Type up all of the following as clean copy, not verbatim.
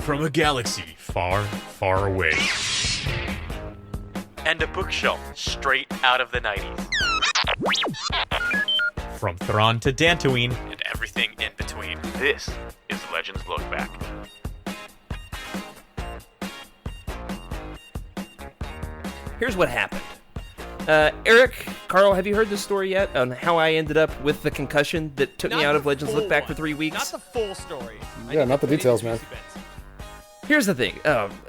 from a galaxy far, far away. And a bookshelf straight out of the 90s. From Thrawn to Dantooine And everything in between. This is Legends Look Back. Here's what happened. Eric, Carl, have you heard this story yet on how I ended up with the concussion that took me out of Legends Look Back for 3 weeks? Not the full story. Yeah, not the details, man. Here's the thing.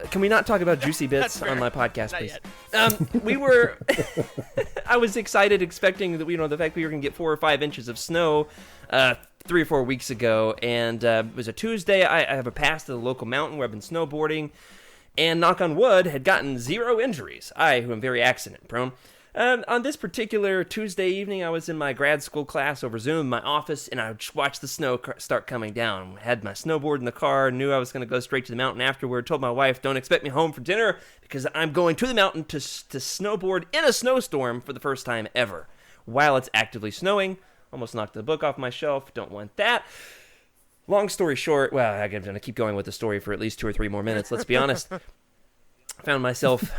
Can we not talk about juicy bits on my podcast, please? We were... I was excited, expecting that, the fact we were going to get 4 or 5 inches of snow 3 or 4 weeks ago, and it was a Tuesday. I have a pass to the local mountain where I've been snowboarding, and knock on wood, had gotten 0 injuries. I, who am very accident-prone. On this particular Tuesday evening, I was in my grad school class over Zoom in my office, and I just watched the snow start coming down. Had my snowboard in the car, knew I was going to go straight to the mountain afterward, told my wife, don't expect me home for dinner, because I'm going to the mountain to snowboard in a snowstorm for the first time ever, while it's actively snowing. Almost knocked the book off my shelf, don't want that. Long story short, well, I'm going to keep going with the story for at least 2 or 3 more minutes, let's be honest. Found myself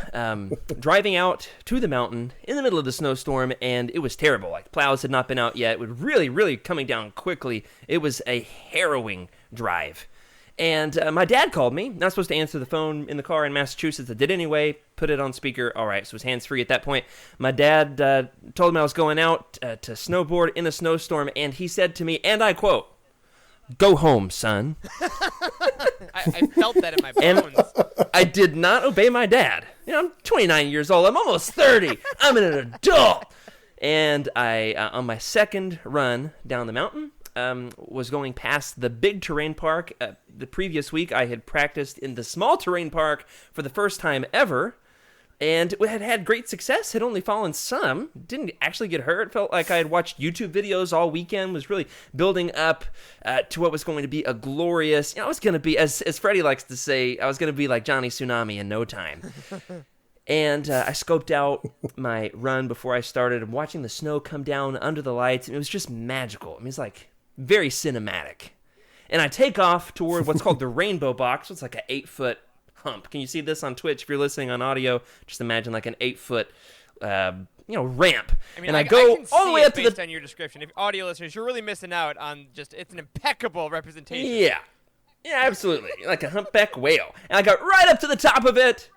driving out to the mountain in the middle of the snowstorm, and it was terrible. Like, plows had not been out yet. It was really, really coming down quickly. It was a harrowing drive. And my dad called me. Not supposed to answer the phone in the car in Massachusetts. I did anyway. Put it on speaker. All right, so it was hands-free at that point. My dad told me I was going out to snowboard in a snowstorm, and he said to me, and I quote, "Go home, son." I felt that in my bones. And I did not obey my dad. I'm 29 years old. I'm almost 30. I'm an adult. And I, on my second run down the mountain, was going past the big terrain park. The previous week, I had practiced in the small terrain park for the first time ever, and had great success, had only fallen some, didn't actually get hurt. Felt like I had watched YouTube videos all weekend, was really building up to what was going to be a glorious, I was going to be, as Freddie likes to say, I was going to be like Johnny Tsunami in no time. And I scoped out my run before I started. I'm watching the snow come down under the lights, and it was just magical. I mean, it's like very cinematic. And I take off toward what's called the Rainbow Box. It's like an 8-foot hump. Can you see this on Twitch? If you're listening on audio, just imagine like an 8-foot, ramp. I mean, and I go can all the see way it up to based on your description. If audio listeners, you're really missing out on it's an impeccable representation. Yeah, absolutely, like a humpback whale. And I got right up to the top of it,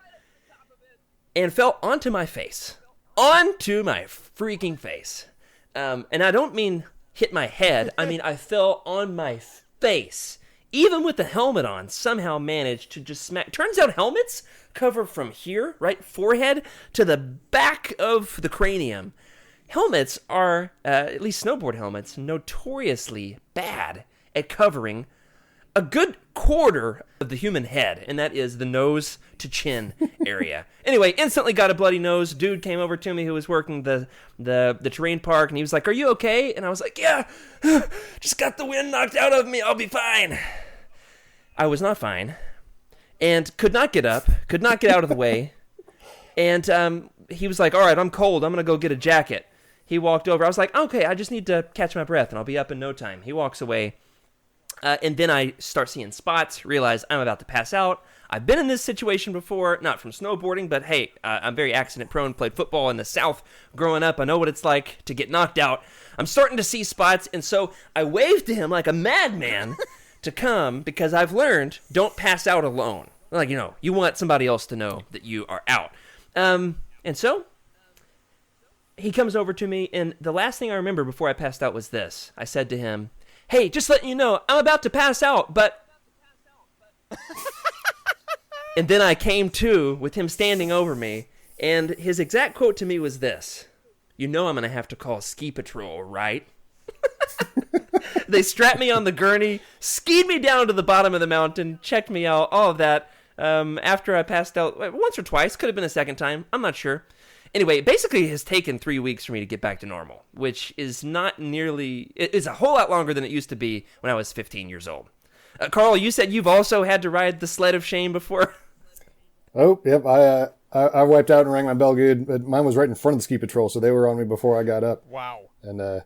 and fell onto my face, onto my freaking face. And I don't mean hit my head. I mean I fell on my face. Even with the helmet on, somehow managed to just smack. Turns out helmets cover from here, right, forehead, to the back of the cranium. Helmets are, at least snowboard helmets, notoriously bad at covering a good quarter of the human head, and that is the nose to chin area. Anyway, instantly got a bloody nose. Dude came over to me who was working the terrain park, and he was like, "Are you okay?" And I was like, "Yeah, just got the wind knocked out of me. I'll be fine." I was not fine, and could not get up, could not get out of the way. And he was like, "All right, I'm cold. I'm going to go get a jacket." He walked over. I was like, "Okay, I just need to catch my breath, and I'll be up in no time." He walks away. And then I start seeing spots, realize I'm about to pass out. I've been in this situation before, not from snowboarding, but hey, I'm very accident-prone, played football in the South growing up. I know what it's like to get knocked out. I'm starting to see spots, and so I waved to him like a madman to come, because I've learned, don't pass out alone. Like, you want somebody else to know that you are out. And so he comes over to me, and the last thing I remember before I passed out was this. I said to him, "Hey, just letting you know, I'm about to pass out, but..." And then I came to with him standing over me, and his exact quote to me was this: "I'm going to have to call ski patrol, right?" They strapped me on the gurney, skied me down to the bottom of the mountain, checked me out, all of that. After I passed out once or twice, could have been a second time, I'm not sure. Anyway, it basically has taken 3 weeks for me to get back to normal, which is not nearly... It's a whole lot longer than it used to be when I was 15 years old. Carl, you said you've also had to ride the sled of shame before? Oh, yep. I wiped out and rang my bell good, but mine was right in front of the ski patrol, so they were on me before I got up. Wow. And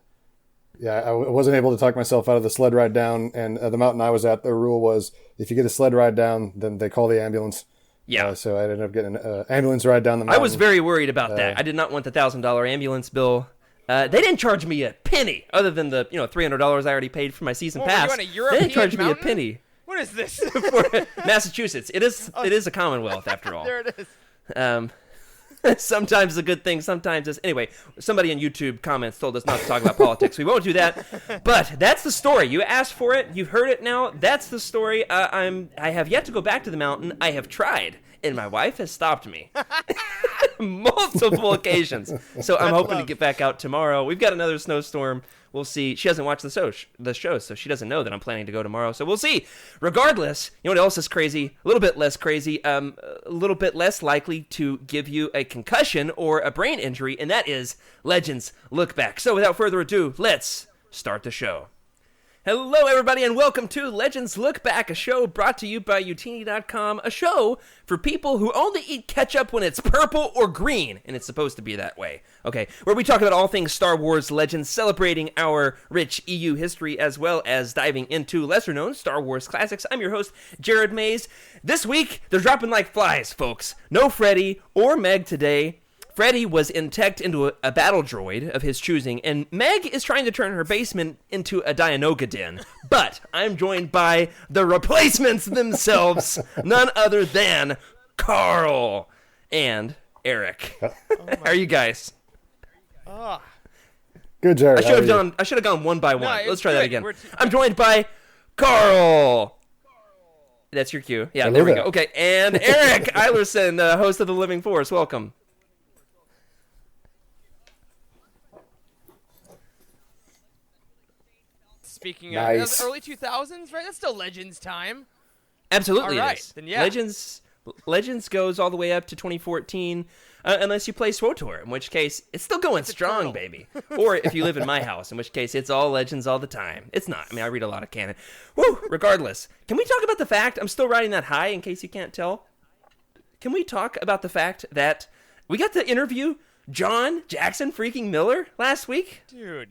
Yeah, I wasn't able to talk myself out of the sled ride down, and the mountain I was at, the rule was if you get a sled ride down, then they call the ambulance. Yeah. So I ended up getting an ambulance ride down the mountain. I was very worried about that. I did not want the $1,000 ambulance bill. They didn't charge me a penny, other than the $300 I already paid for my season pass. Were you on a They European didn't charge me a mountain? penny What is this? for Massachusetts. It is a Commonwealth after all. There it is. Sometimes a good thing, sometimes it's... Anyway, somebody in YouTube comments told us not to talk about politics. We won't do that. But that's the story. You asked for it. You've heard it now. That's the story. I have yet to go back to the mountain. I have tried, and my wife has stopped me. Multiple occasions. So I'm hoping to get back out tomorrow. We've got another snowstorm. We'll see. She hasn't watched the show, so she doesn't know that I'm planning to go tomorrow. So we'll see. Regardless, you know what else is crazy? A little bit less crazy. A little bit less likely to give you a concussion or a brain injury, and that is Legends Look Back. So without further ado, let's start the show. Hello, everybody, and welcome to Legends Look Back, a show brought to you by Utini.com, a show for people who only eat ketchup when it's purple or green, and it's supposed to be that way. Okay, where we talk about all things Star Wars Legends, celebrating our rich EU history, as well as diving into lesser-known Star Wars classics. I'm your host, Jared Mays. This week, they're dropping like flies, folks. No Freddy or Meg today. Freddy was teched into a battle droid of his choosing, and Meg is trying to turn her basement into a Dianoga den. But I'm joined by the replacements themselves, none other than Carl and Eric. How are you guys? Oh, Good, Jared. I should have gone one by one. it's Let's try that good. again. We're I'm joined by Carl. That's your cue. Yeah, there we go. Okay, and Eric Eilerson, host of The Living Force. Welcome. speaking Nice. of that's early 2000s, right? That's still Legends time. Absolutely, All right, it is. then yeah. Legends goes all the way up to 2014, unless you play SWTOR, in which case it's still going strong, eternal. baby. Or if you live in my house, in which case it's all Legends all the time. It's not. I mean, I read a lot of canon. Woo! Regardless, can we talk about the fact I'm still riding that high? In case you can't tell, can we talk about the fact that we got to interview John Jackson freaking Miller last week? Dude.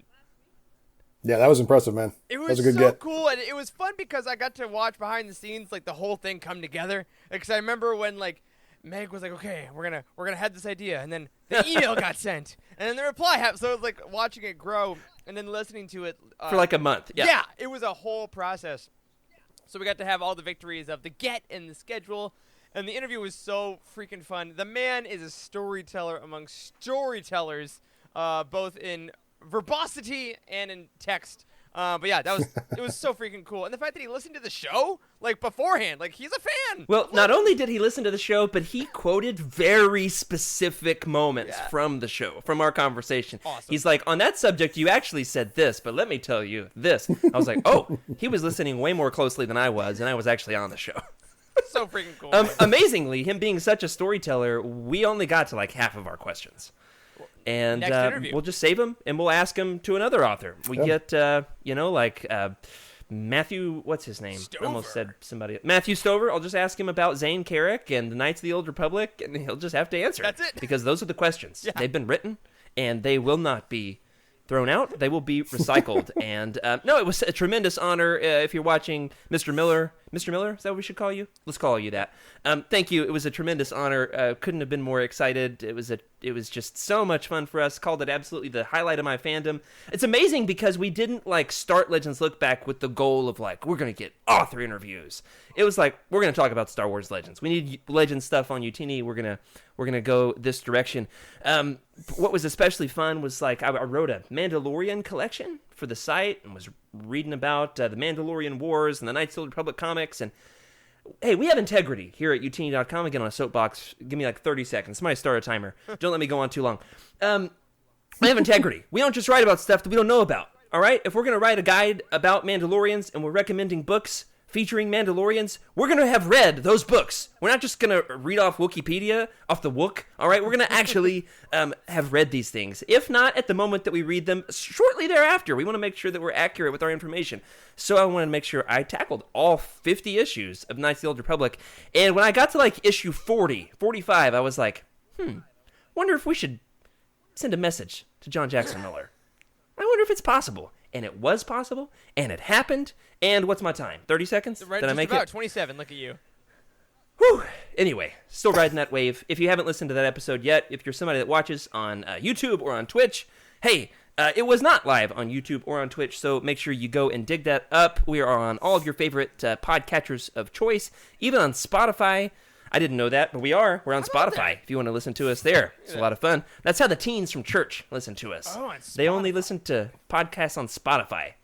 Yeah, that was impressive, man. It That was a good so get. cool, and it was fun because I got to watch behind the scenes, like the whole thing come together. Because I remember when like Meg was like, "Okay, we're gonna have this idea," and then the email got sent, and then the reply happened. So it was like watching it grow, and then listening to it For like a month. Yeah, it was a whole process. So we got to have all the victories of the get and the schedule, and the interview was so freaking fun. The man is a storyteller among storytellers, both in verbosity and in text. But yeah, it was so freaking cool. And the fact that he listened to the show, like, beforehand, like, he's a fan. Well, not only did he listen to the show, but he quoted very specific moments from the show, from our conversation. Awesome. He's like, on that subject, you actually said this, but let me tell you this. I was like, oh, he was listening way more closely than I was, and I was actually on the show. So freaking cool. Amazingly, him being such a storyteller, we only got to like half of our questions. And Next interview. we'll just save him, and we'll ask him to another author. We get, Matthew, what's his name? Stover. I almost said somebody. Matthew Stover. I'll just ask him about Zane Carrick and the Knights of the Old Republic, and he'll just have to answer. That's it. Because those are the questions. Yeah. They've been written, and they will not be thrown out. They will be recycled. And no, it was a tremendous honor. If you're watching, Mr. Miller, is that what we should call you? Let's call you that. Thank you. It was a tremendous honor. Couldn't have been more excited. It was just so much fun for us. Called it absolutely the highlight of my fandom. It's amazing because we didn't like start Legends Look Back with the goal of like we're gonna get author interviews. It was like we're gonna talk about Star Wars Legends. We need Legends stuff on Utini. We're gonna go this direction. What was especially fun was like I wrote a Mandalorian collection for the site and was reading about the Mandalorian Wars and the Knights of the Old Republic comics. And hey, we have integrity here at Utini.com. Again, on a soapbox. Give me like 30 seconds. Somebody start a timer. Don't let me go on too long. We have integrity. We don't just write about stuff that we don't know about. All right? If we're going to write a guide about Mandalorians and we're recommending books featuring Mandalorians, we're going to have read those books. We're not just going to read off Wikipedia, off the Wook, all right? We're going to actually have read these things. If not at the moment that we read them, shortly thereafter. We want to make sure that we're accurate with our information. So I wanted to make sure I tackled all 50 issues of Knights of the Old Republic. And when I got to like issue 40, 45, I was like, wonder if we should send a message to John Jackson Miller. I wonder if it's possible. and it was possible, and it happened. And what's my time? 30 seconds? Right, Did I just make about it? 27. Look at you. Whew. Anyway, still riding that wave. If you haven't listened to that episode yet, if you're somebody that watches on YouTube or on Twitch, hey, it was not live on YouTube or on Twitch, so make sure you go and dig that up. We are on all of your favorite podcatchers of choice, even on Spotify. I didn't know that, but we are. We're on Spotify if you want to listen to us there. It's a lot of fun. That's how the teens from church listen to us. Oh, on They only Spotify. listen to podcasts on Spotify.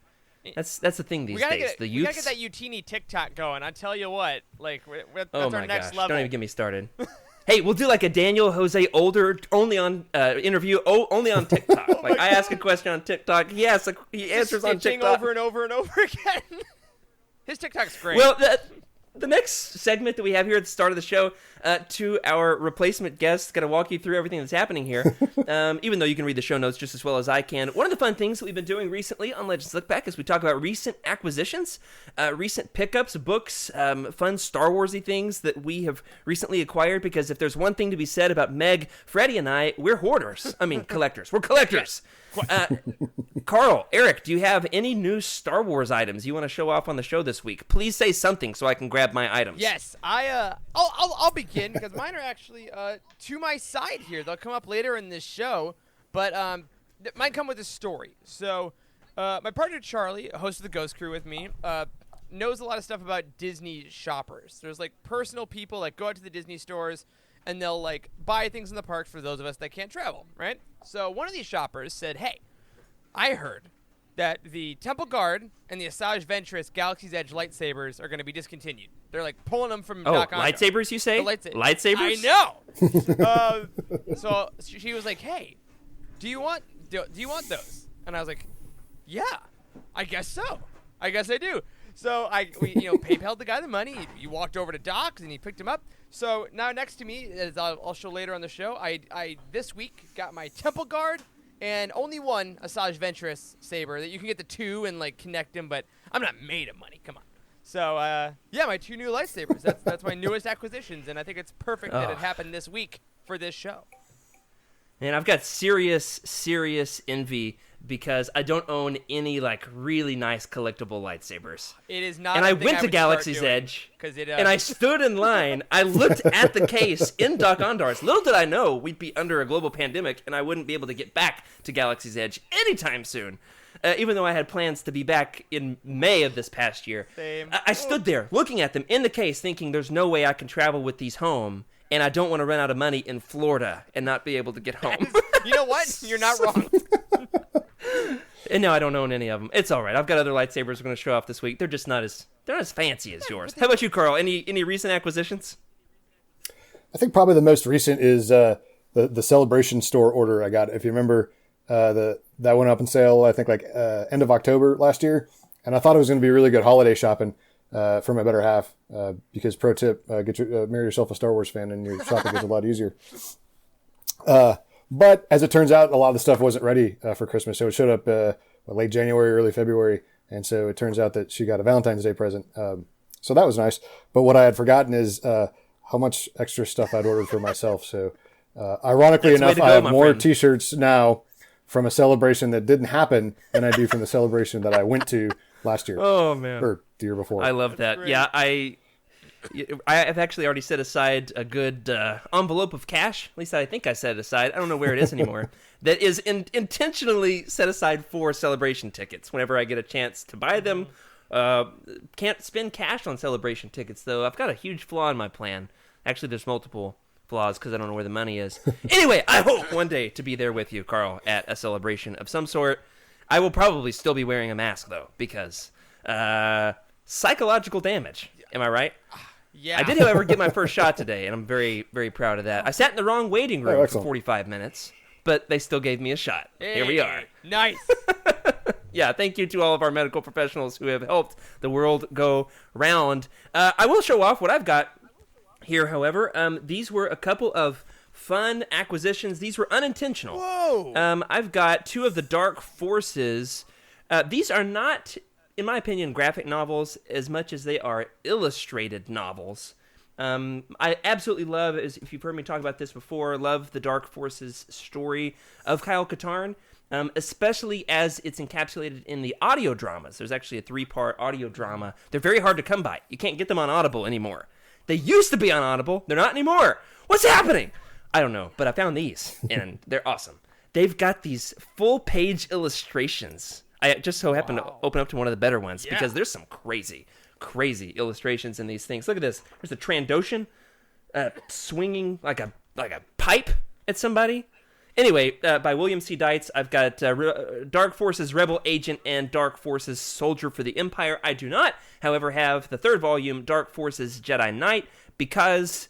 That's the thing these days. The we gotta youths. get that Utini TikTok going. I tell you what, like that's Oh our my next gosh! level. Don't even get me started. Hey, we'll do like a Daniel Jose Older only on interview only on TikTok. Like I ask a question on TikTok, he answers on Stitching TikTok. over and over and over again. His TikTok's great. Well, the next segment that we have here at the start of the show, to our replacement guest, going to walk you through everything that's happening here. Even though you can read the show notes just as well as I can. One of the fun things that we've been doing recently on Legends Look Back is we talk about recent acquisitions, recent pickups, books, fun Star Warsy things that we have recently acquired. Because if there's one thing to be said about Meg, Freddie, and I, we're hoarders. I mean, collectors. We're collectors. Carl, Eric, do you have any new Star Wars items you want to show off on the show this week? Please say something so I can grab my items. Yes, I'll begin because mine are actually to my side here. They'll come up later in this show, but mine come with a story. So, my partner Charlie, host of the Ghost Crew with me, knows a lot of stuff about Disney shoppers. There's like personal people that go out to the Disney stores and they'll like buy things in the parks for those of us that can't travel, right? So one of these shoppers said, "Hey, I heard that the Temple Guard and the Asajj Ventress Galaxy's Edge lightsabers are going to be discontinued. They're like pulling them from Oh, Doc Ock. lightsabers, you say? The Lightsabers? I know. So she was like, "Hey, do you want those?" And I was like, "Yeah, I guess so. I guess I do." So we PayPal'd the guy the money. He walked over to Doc's and he picked him up. So now next to me, as I'll show later on the show, I this week got my Temple Guard and only one Asajj Ventress saber that you can get the two and like connect them, but I'm not made of money. Come on. So yeah, my two new lightsabers. That's my newest acquisitions, and I think it's perfect that it happened this week for this show. And I've got serious envy because I don't own any like really nice collectible lightsabers. It is not. And I went to would Galaxy's start doing, Edge, 'cause it, and I stood in line. I looked at the case in Doc Ondar's. Little did I know we'd be under a global pandemic, and I wouldn't be able to get back to Galaxy's Edge anytime soon. Even though I had plans to be back in May of this past year. Same. I stood there looking at them in the case thinking there's no way I can travel with these home, and I don't want to run out of money in Florida and not be able to get home. You know what? You're not wrong. And no, I don't own any of them. It's all right. I've got other lightsabers we're going to show off this week. They're just not as fancy as yours. How about you, Carl? Any recent acquisitions? I think probably the most recent is the Celebration store order I got. If you remember, that went up in sale, I think like end of October last year. And I thought it was going to be really good holiday shopping for my better half. Because pro tip, marry yourself a Star Wars fan and your shopping gets a lot easier. But as it turns out, a lot of the stuff wasn't ready for Christmas. So it showed up late January, early February. And so it turns out that she got a Valentine's Day present. So that was nice. But what I had forgotten is how much extra stuff I'd ordered for myself. So ironically enough, I have more T-shirts now from a celebration that didn't happen than I do from the celebration that I went to last year. Oh, man. Or the year before. I love that. great. Yeah, I have actually already set aside a good envelope of cash. At least I think I set it aside. I don't know where it is anymore. That is intentionally set aside for celebration tickets. Whenever I get a chance to buy them, can't spend cash on celebration tickets though. I've got a huge flaw in my plan. Actually, there's multiple flaws because I don't know where the money is. Anyway, I hope one day to be there with you, Carl, at a celebration of some sort. I will probably still be wearing a mask though because psychological damage. Am I right? Yeah. I did, however, get my first shot today, and I'm very, very proud of that. I sat in the wrong waiting room for excellent. 45 minutes, but they still gave me a shot. Here we are. Nice. Yeah, thank you to all of our medical professionals who have helped the world go round. I will show off what I've got here, however. These were a couple of fun acquisitions. These were unintentional. Whoa. I've got two of the Dark Forces. These are not, in my opinion, graphic novels as much as they are illustrated novels. I absolutely love, as if you've heard me talk about this before, love the Dark Forces story of Kyle Katarn. especially as it's encapsulated in the audio dramas. There's actually a 3-part audio drama. They're very hard to come by. You can't get them on Audible anymore. They used to be on Audible. They're not anymore. What's happening? I don't know, but I found these, and they're awesome. They've got these full-page illustrations. I just so happened to open up to one of the better ones because there's some crazy illustrations in these things. Look at this. There's a Trandoshan swinging like a pipe at somebody. Anyway, by William C. Dietz, I've got Dark Forces Rebel Agent and Dark Forces Soldier for the Empire. I do not, however, have the 3rd volume, Dark Forces Jedi Knight, because,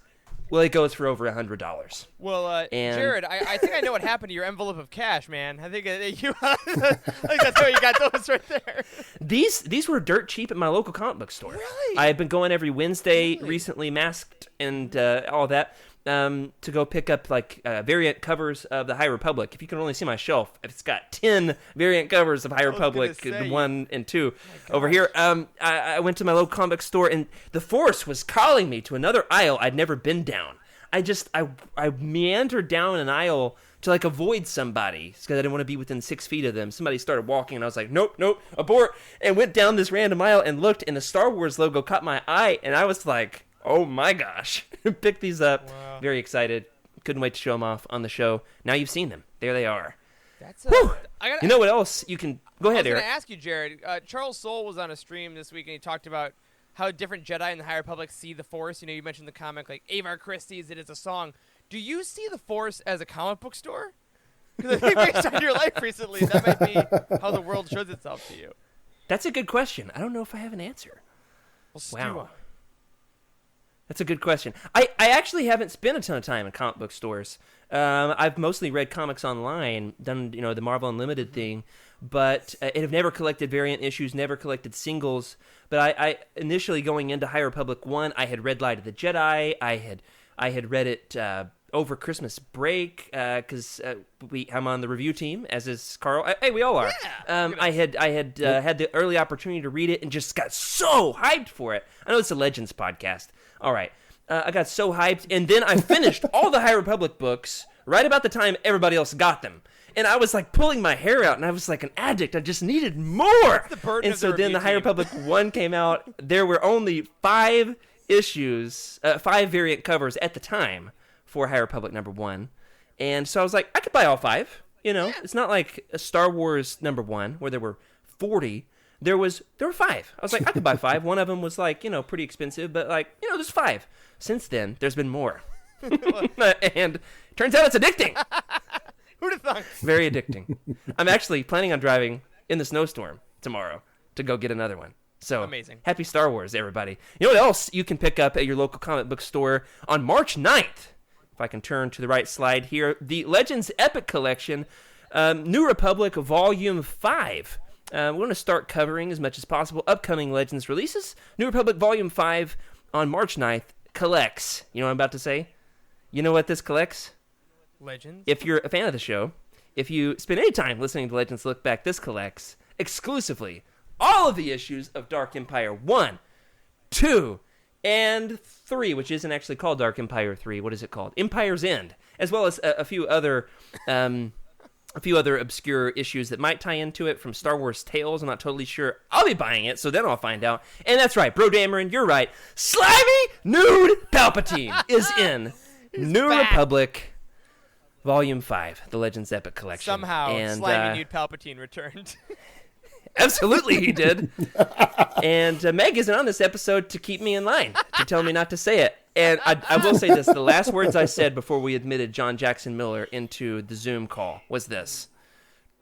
well, it goes for over $100. Well, Jared, I think I know what happened to your envelope of cash, man. I think I think that's how you got those right there. These were dirt cheap at my local comic book store. Really? I've been going every Wednesday, recently masked and all that. To go pick up variant covers of the High Republic. If you can only see my shelf, it's got 10 variant covers of High Republic, 1 and 2 over here. I went to my local comic store, and the Force was calling me to another aisle I'd never been down. I meandered down an aisle to avoid somebody because I didn't want to be within 6 feet of them. Somebody started walking, and I was like, nope, abort, and went down this random aisle and looked, and the Star Wars logo caught my eye, and I was like, oh my gosh. Picked these up. Wow. Very excited. Couldn't wait to show them off on the show. Now you've seen them. There they are. That's you know what else you can... Go ahead, Eric. I was going to ask you, Jared. Charles Soule was on a stream this week, and he talked about how different Jedi in the High Republic see the Force. You know, you mentioned the comic, like Avar Kriss sees it as a song. Do you see the Force as a comic book store? Because I think based on your life recently, that might be how the world shows itself to you. That's a good question. I don't know if I have an answer. Wow. That's a good question. I actually haven't spent a ton of time in comic book stores. I've mostly read comics online, done the Marvel Unlimited thing, but have never collected variant issues, never collected singles. But I initially going into High Republic 1, I had read Light of the Jedi. I had read it over Christmas break because I'm on the review team, as is Carl. Hey, we all are. Yeah. I had had the early opportunity to read it and just got so hyped for it. I know it's a Legends podcast. All right. I got so hyped, and then I finished all the High Republic books right about the time everybody else got them. And I was pulling my hair out, and I was like an addict. I just needed more. And so then the High Republic 1 came out. There were only 5 issues, 5 variant covers at the time for High Republic #1. And so I was like, I could buy all 5. It's not like a Star Wars #1 where there were 40. There were 5. I was like, I could buy 5. One of them was pretty expensive, but there's 5. Since then, there's been more. And turns out it's addicting. Who'd have thought? Very addicting. I'm actually planning on driving in the snowstorm tomorrow to go get another one. So amazing. Happy Star Wars, everybody. You know what else you can pick up at your local comic book store on March 9th? If I can turn to the right slide here, the Legends Epic Collection, New Republic Volume 5. We're going to start covering as much as possible upcoming Legends releases. New Republic Volume 5 on March 9th collects. You know what I'm about to say? You know what this collects? Legends. If you're a fan of the show, if you spend any time listening to Legends Look Back, this collects exclusively all of the issues of Dark Empire 1, 2, and 3, which isn't actually called Dark Empire 3. What is it called? Empire's End, as well as a few other obscure issues that might tie into it from Star Wars Tales. I'm not totally sure. I'll be buying it, so then I'll find out. And that's right, Bro Dameron, you're right. Slimy Nude Palpatine is in New Republic Volume 5, the Legends Epic Collection. Somehow, Slimy Nude Palpatine returned. Absolutely, he did. And Meg isn't on this episode to keep me in line, to tell me not to say it. And I will say this. The last words I said before we admitted John Jackson Miller into the Zoom call was this.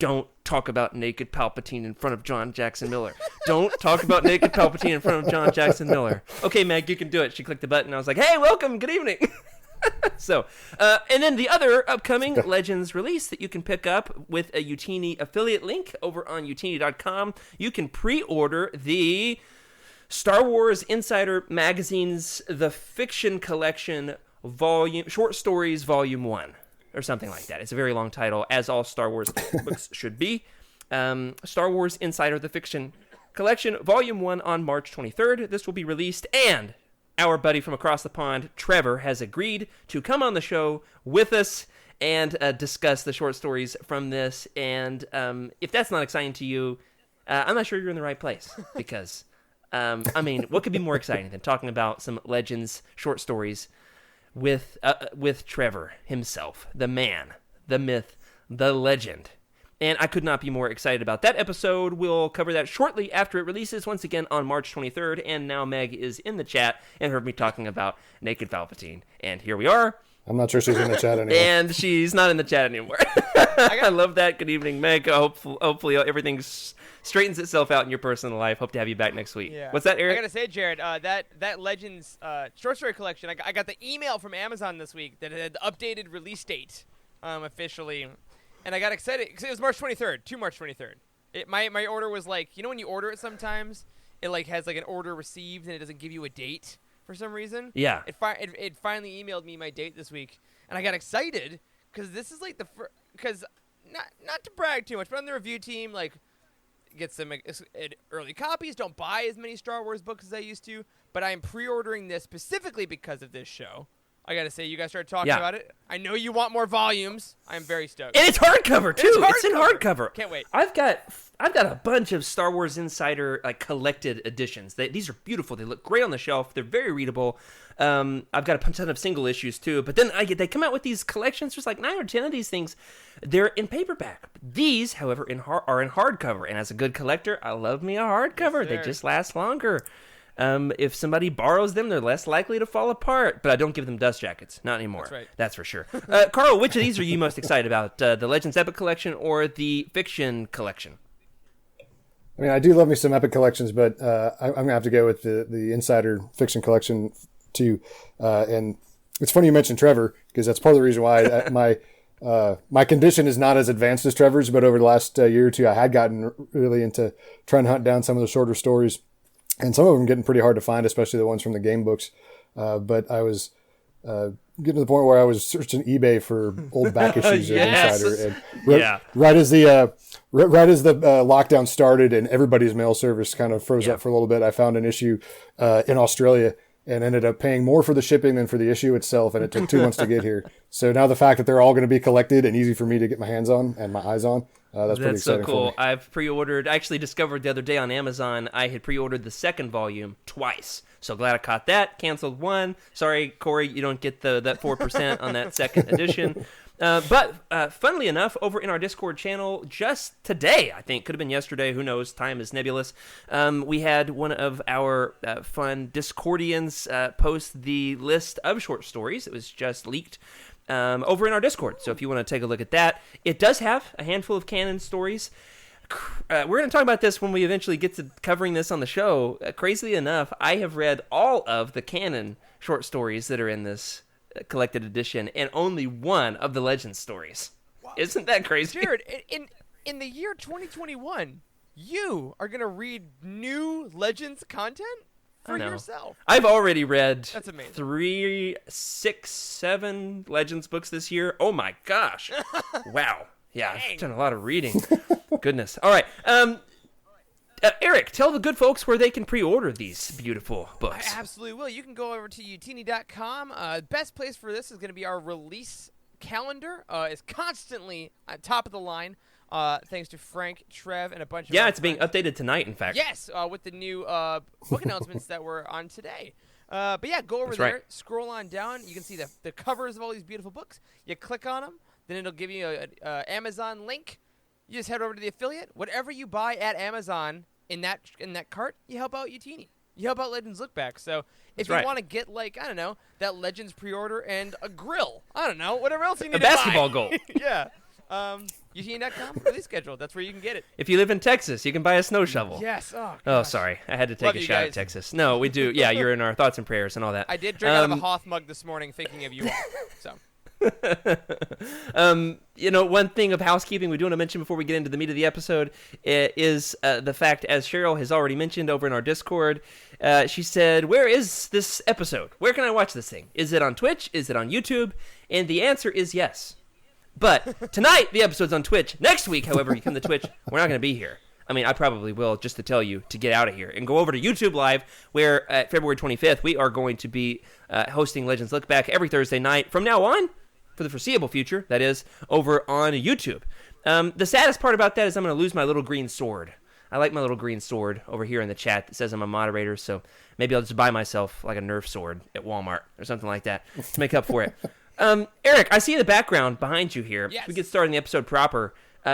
Don't talk about naked Palpatine in front of John Jackson Miller. Don't talk about naked Palpatine in front of John Jackson Miller. Okay, Meg, you can do it. She clicked the button. I was like, hey, welcome. Good evening. So, and then the other upcoming Legends release that you can pick up with a Utini affiliate link over on utini.com, you can pre-order the Star Wars Insider Magazine's The Fiction Collection Short Stories Volume 1, or something like that. It's a very long title, as all Star Wars books should be. Star Wars Insider The Fiction Collection Volume 1 on March 23rd. This will be released, and our buddy from across the pond, Trevor, has agreed to come on the show with us and discuss the short stories from this. And if that's not exciting to you, I'm not sure you're in the right place because, I mean, what could be more exciting than talking about some Legends short stories with Trevor himself, the man, the myth, the legend. And I could not be more excited about that episode. We'll cover that shortly after it releases, once again on March 23rd. And now Meg is in the chat and heard me talking about Naked Palpatine. And here we are. I'm not sure she's in the chat anymore. And she's not in the chat anymore. I love that. Good evening, Meg. Hopefully everything straightens itself out in your personal life. Hope to have you back next week. Yeah. What's that, Eric? I gotta say, Jared, that Legends short story collection. I got the email from Amazon this week that it had the updated release date officially. And I got excited because it was March 23rd, March 23rd. My order was like, you know when you order it sometimes, it like has like an order received and it doesn't give you a date for some reason? Yeah. It finally emailed me my date this week, and I got excited because this is like because not to brag too much, but on the review team, like, get some early copies, don't buy as many Star Wars books as I used to, but I am pre-ordering this specifically because of this show. I gotta say, you guys started talking about it. I know you want more volumes. I'm very stoked. And it's hardcover too. It's in hardcover. Can't wait. I've got a bunch of Star Wars Insider like collected editions. These are beautiful. They look great on the shelf. They're very readable. I've got a ton of single issues too. But then they come out with these collections. There's like 9 or 10 of these things. They're in paperback. These, however, are in hardcover. And as a good collector, I love me a hardcover. They just last longer. If somebody borrows them, they're less likely to fall apart. But I don't give them dust jackets. Not anymore. That's right. That's for sure. Carl, which of these are you most excited about? The Legends Epic Collection or the Fiction Collection? I mean, I do love me some Epic collections, but I'm going to have to go with the Insider Fiction Collection too. And it's funny you mentioned Trevor, because that's part of the reason why my condition is not as advanced as Trevor's, but over the last year or two, I had gotten really into trying to hunt down some of the shorter stories. And some of them getting pretty hard to find, especially the ones from the game books. But I was getting to the point where I was searching eBay for old back issues of Insider. And right as the lockdown started and everybody's mail service kind of froze up for a little bit, I found an issue in Australia and ended up paying more for the shipping than for the issue itself. And it took 2 months to get here. So now the fact that they're all going to be collected and easy for me to get my hands on and my eyes on, that's pretty exciting. So cool. For me. I've pre-ordered. I actually discovered the other day on Amazon I had pre-ordered the second volume twice. So glad I caught that. Canceled one. Sorry, Corey, you don't get that 4% on that second edition. But funnily enough, over in our Discord channel, just today, I think, could have been yesterday, who knows, time is nebulous, we had one of our fun Discordians post the list of short stories. It was just leaked over in our Discord. So if you want to take a look at that, it does have a handful of canon stories. We're going to talk about this when we eventually get to covering this on the show. Crazily enough, I have read all of the canon short stories that are in this collected edition and only one of the Legends stories. Wow. Isn't that crazy? Jared, in the year 2021, you are going to read new Legends content for yourself. I've already read That's amazing. 3, 6, 7 Legends books this year. Oh my gosh. Wow. Yeah, I've done a lot of reading. Goodness. All right. Eric, tell the good folks where they can pre-order these beautiful books. I absolutely will. You can go over to utini.com. Best place for this is going to be our release calendar. It's constantly at top of the line, thanks to Frank, Trev, and a bunch of it's being updated tonight, in fact. Yes, with the new book announcements that were on today. But yeah, go over there, scroll on down. You can see the covers of all these beautiful books. You click on them, then it'll give you an Amazon link. You just head over to the affiliate. Whatever you buy at Amazon in that cart, you help out Utini. You help out Legends Look Back. So if you want to get, like, I don't know, that Legends pre-order and a grill, I don't know, whatever else you need to buy. A basketball goal. Yeah. Utini.com, release schedule. That's where you can get it. If you live in Texas, you can buy a snow shovel. Yes. Oh, oh, sorry. I had to take a shot at Texas. No, we do. Yeah, you're in our thoughts and prayers and all that. I did drink out of a Hoth mug this morning thinking of you all. So. One thing of housekeeping we do want to mention before we get into the meat of the episode is the fact, as Cheryl has already mentioned over in our Discord, she said, where is this episode? Where can I watch this thing? Is it on Twitch? Is it on YouTube? And the answer is yes. But tonight, the episode's on Twitch. Next week, however, you come to Twitch, we're not going to be here. I mean, I probably will, just to tell you to get out of here and go over to YouTube Live, where February 25th, we are going to be hosting Legends Look Back every Thursday night from now on. for the foreseeable future, that is, over on YouTube. The saddest part about that is I'm going to lose my little green sword. I like my little green sword over here in the chat that says I'm a moderator, so maybe I'll just buy myself like a Nerf sword at Walmart or something like that to make up for it. Eric, I see in the background behind you here. Yes. We get started in the episode proper.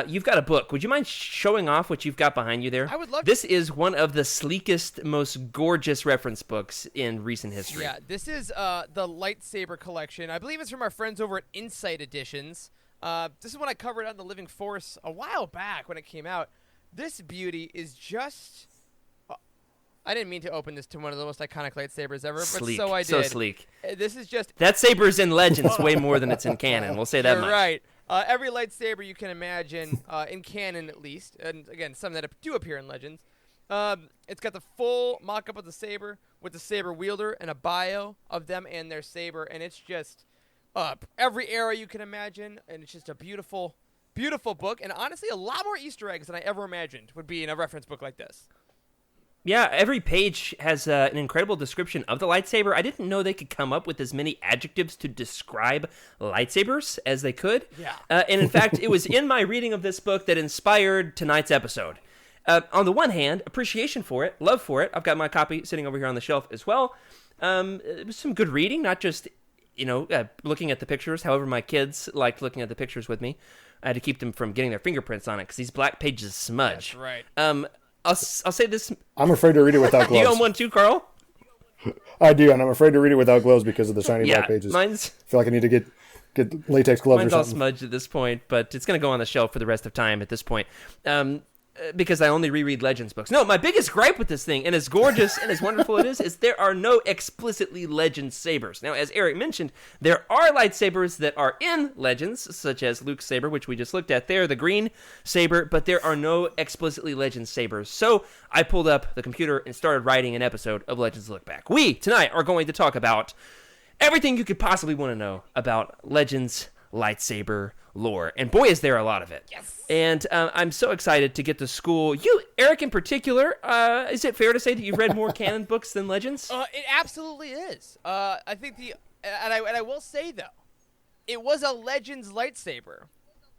You've got a book. Would you mind showing off what you've got behind you there? I would love to. This is one of the sleekest, most gorgeous reference books in recent history. Yeah, this is the Lightsaber collection. I believe it's from our friends over at Insight Editions. This is one I covered on the Living Force a while back when it came out. This beauty is just... I didn't mean to open this to one of the most iconic lightsabers ever, Sleek. but so I did. So sleek. This is just... That saber's in Legends way more than it's in canon. We'll say that You're much. right. Every lightsaber you can imagine, in canon at least, and again, some that do appear in Legends. It's got the full mock-up of the saber with the saber wielder and a bio of them and their saber, and it's just every era you can imagine, and it's just a beautiful, beautiful book, and honestly, a lot more Easter eggs than I ever imagined would be in a reference book like this. Yeah, every page has an incredible description of the lightsaber. I didn't know they could come up with as many adjectives to describe lightsabers as they could. Yeah. And in fact, it was in my reading of this book that inspired tonight's episode. On the one hand, appreciation for it, love for it. I've got my copy sitting over here on the shelf as well. It was some good reading, not just, looking at the pictures. However, my kids liked looking at the pictures with me. I had to keep them from getting their fingerprints on it because these black pages smudge. That's right. I'll say this. I'm afraid to read it without gloves. You own one too, Carl? I do, and I'm afraid to read it without gloves because of the shiny black pages. I feel like I need to get latex gloves mine's or all something. smudged at this point, but it's going to go on the shelf for the rest of time at this point. Because I only reread Legends books. No, my biggest gripe with this thing, and as gorgeous and as wonderful it is there are no explicitly Legends sabers. Now, as Eric mentioned, there are lightsabers that are in Legends, such as Luke's saber, which we just looked at there, the green saber, but there are no explicitly Legends sabers. So I pulled up the computer and started writing an episode of Legends Look Back. We, tonight, are going to talk about everything you could possibly want to know about Legends lightsaber lore, and boy is there a lot of it. Yes. And I'm so excited to get to school. You, Eric, in particular, is it fair to say that you've read more canon books than Legends? It absolutely is. I think and I will say though, it was a Legends lightsaber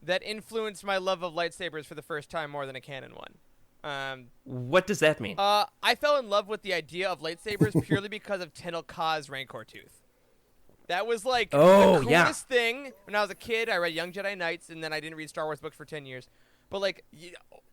that influenced my love of lightsabers for the first time more than a canon one. What does that mean? I fell in love with the idea of lightsabers purely because of Tenel Ka's Rancor Tooth. That was like the coolest thing. When I was a kid, I read Young Jedi Knights, and then I didn't read Star Wars books for 10 years. But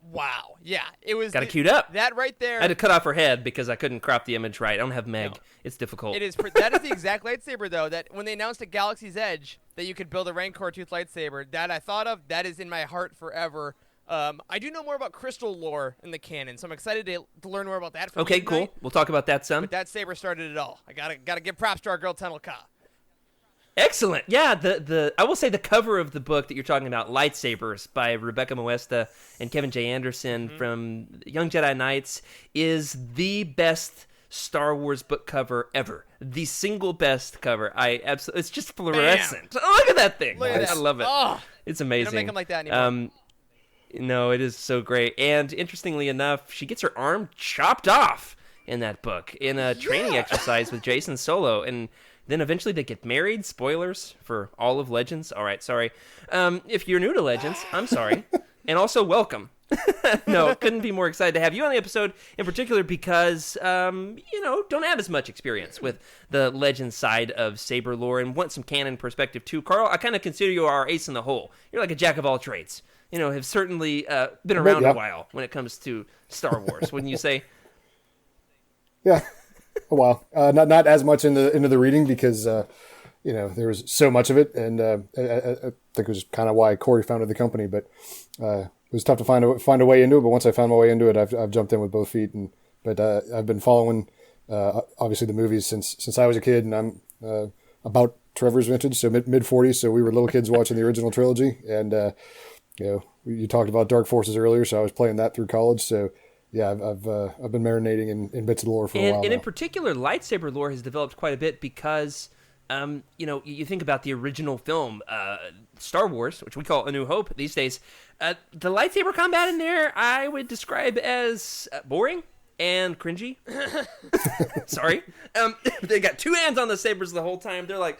wow. Yeah, it was... Got it queued up. That right there... I had to cut off her head because I couldn't crop the image right. I don't have Meg. No. It's difficult. It is. That is the exact lightsaber, though, that when they announced at Galaxy's Edge that you could build a Rancor Tooth lightsaber, that I thought of, that is in my heart forever. I do know more about crystal lore in the canon, so I'm excited to learn more about that. Okay, cool. We'll talk about that some. But that saber started it all. I gotta give props to our girl Tenel Ka. Excellent. Yeah, I will say the cover of the book that you're talking about, Lightsabers, by Rebecca Moesta and Kevin J. Anderson from Young Jedi Knights, is the best Star Wars book cover ever. The single best cover. It's just fluorescent. Oh, look at that thing. Look at that. I love it. Oh, it's amazing. They don't make them like that anymore. No, it is so great. And interestingly enough, she gets her arm chopped off in that book in a training exercise with Jason Solo, and then eventually they get married. Spoilers for all of Legends. All right, sorry. If you're new to Legends, I'm sorry. And also, welcome. No, couldn't be more excited to have you on the episode, in particular because, don't have as much experience with the Legends side of Saber lore and want some canon perspective too. Carl, I kind of consider you our ace in the hole. You're like a jack of all trades. Have certainly been around a while when it comes to Star Wars, wouldn't you say? Yeah. A while, not as much into the reading because there was so much of it, and I think it was kind of why Corey founded the company. But it was tough to find a way into it. But once I found my way into it, I've jumped in with both feet. But I've been following obviously the movies since I was a kid, and I'm about Trevor's vintage, so mid 40s. So we were little kids watching the original trilogy, and you talked about Dark Forces earlier, so I was playing that through college. So. Yeah, I've been marinating in bits of lore for a while. And now. in particular, lightsaber lore has developed quite a bit because, you think about the original film, Star Wars, which we call A New Hope these days. The lightsaber combat in there, I would describe as boring and cringy. Sorry. They got two hands on the sabers the whole time. They're like,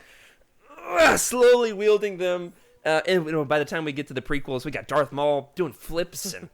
slowly wielding them. And by the time we get to the prequels, we got Darth Maul doing flips and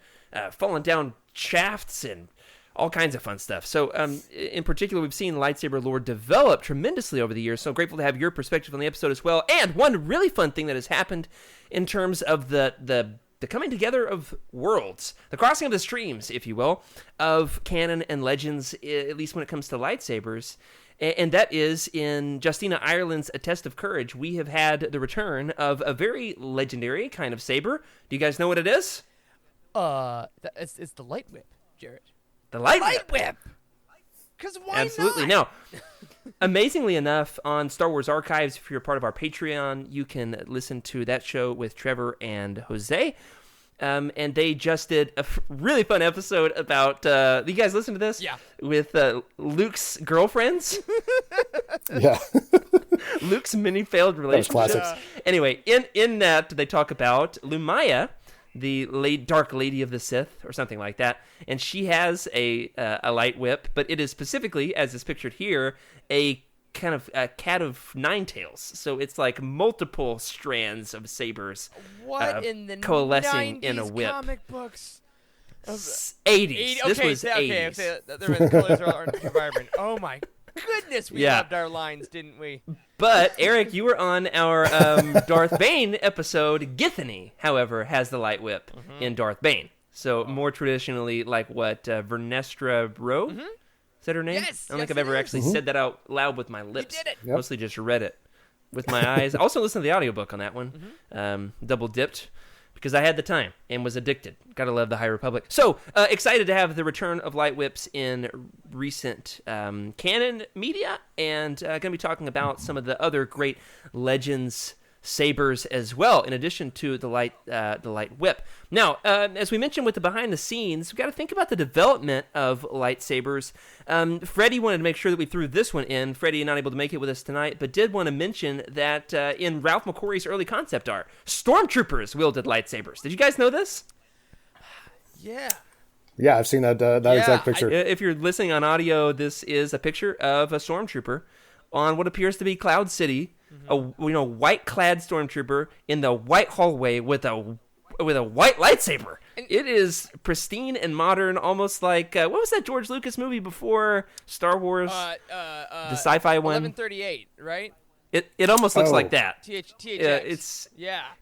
falling down shafts and all kinds of fun stuff. So, in particular, we've seen lightsaber lore develop tremendously over the years. So grateful to have your perspective on the episode as well. And one really fun thing that has happened in terms of the coming together of worlds, the crossing of the streams, if you will, of canon and legends, at least when it comes to lightsabers. And that is in Justina Ireland's A Test of Courage. We have had the return of a very legendary kind of saber. Do you guys know what it is? It's the light whip, Jared. The light whip. Because why Absolutely. not? Now, amazingly enough, on Star Wars Archives, if you're a part of our Patreon, you can listen to that show with Trevor and Jose. And they just did a really fun episode about, you guys listen to this? Yeah. With Luke's girlfriends. Yeah. Luke's many failed relationships. classics. Anyway, in that, they talk about Lumaya, the Dark Lady of the Sith, or something like that. And she has a light whip, but it is specifically, as is pictured here, a kind of a cat of nine tails. So it's like multiple strands of sabers What in the coalescing 90s in a whip. comic books? 80s. This was 80s. The colors aren't too vibrant. Oh my goodness, we loved our lines, didn't we? But, Eric, you were on our Darth Bane episode. Githany, however, has the light whip in Darth Bane. So more traditionally like what, Vernestra Rowe? Is that her name? Yes, I don't think I've ever actually said that out loud with my lips. You did it. Yep. Mostly just read it with my eyes. I also listened to the audiobook on that one. Double dipped because I had the time and was addicted. Gotta love the High Republic. So, excited to have the return of light whips in recent canon media, and going to be talking about some of the other great legends sabers as well, in addition to the light whip. Now, as we mentioned with the behind the scenes, we've got to think about the development of lightsabers. Freddie wanted to make sure that we threw this one in. Freddie not able to make it with us tonight, but did want to mention that in Ralph McQuarrie's early concept art, stormtroopers wielded lightsabers. Did you guys know this? Yeah. Yeah, I've seen that exact picture. If you're listening on audio, this is a picture of a stormtrooper on what appears to be Cloud City. A white-clad stormtrooper in the white hallway with a white lightsaber. It is pristine and modern, almost like what was that George Lucas movie before Star Wars? The sci-fi one. 1138, right? It almost looks like that. THX. It's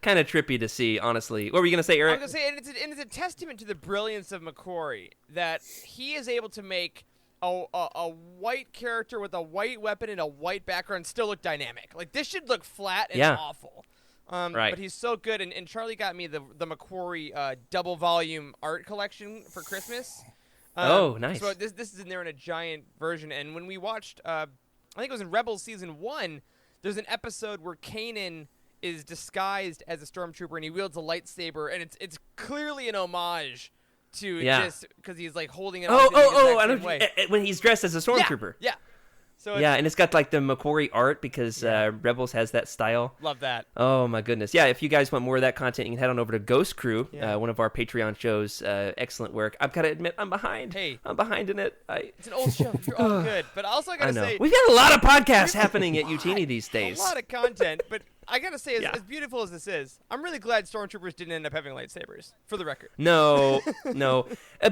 kind of trippy to see, honestly. What were you gonna say, Eric? I was gonna say, and it's a testament to the brilliance of McQuarrie that he is able to make a white character with a white weapon and a white background still look dynamic. Like, this should look flat and awful. Right. But he's so good, and Charlie got me the McQuarrie double volume art collection for Christmas. Oh, nice. So this is in there in a giant version. And when we watched, I think it was in Rebels Season 1, there's an episode where Kanan is disguised as a stormtrooper and he wields a lightsaber, and it's clearly an homage to just because he's like holding it. I don't. When he's dressed as a stormtrooper. Yeah. So and it's got like the McQuarrie art because Rebels has that style. Love that. Oh my goodness. Yeah, if you guys want more of that content, you can head on over to Ghost Crew, one of our Patreon shows. Excellent work. I've got to admit, I'm behind. Hey. I'm behind in it. It's an old show. You're all good. But also I got to say, we've got a lot of podcasts happening at Utini these days. A lot of content, but I got to say, as beautiful as this is, I'm really glad stormtroopers didn't end up having lightsabers, for the record. No.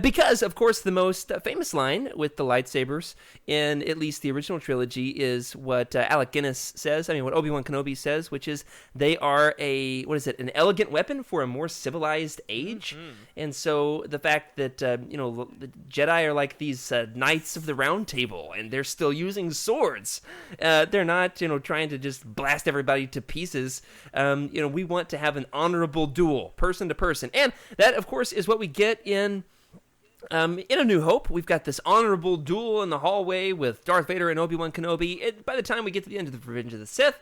Because, of course, the most famous line with the lightsabers in at least the original trilogy is what Alec Guinness says. I mean, what Obi-Wan Kenobi says, which is they are an elegant weapon for a more civilized age. Mm-hmm. And so the fact that, the Jedi are like these knights of the round table, and they're still using swords. They're not, trying to just blast everybody to pieces. We want to have an honorable duel, person to person. And that, of course, is what we get in A New Hope. We've got this honorable duel in the hallway with Darth Vader and Obi-Wan Kenobi. By the time we get to the end of the Revenge of the Sith,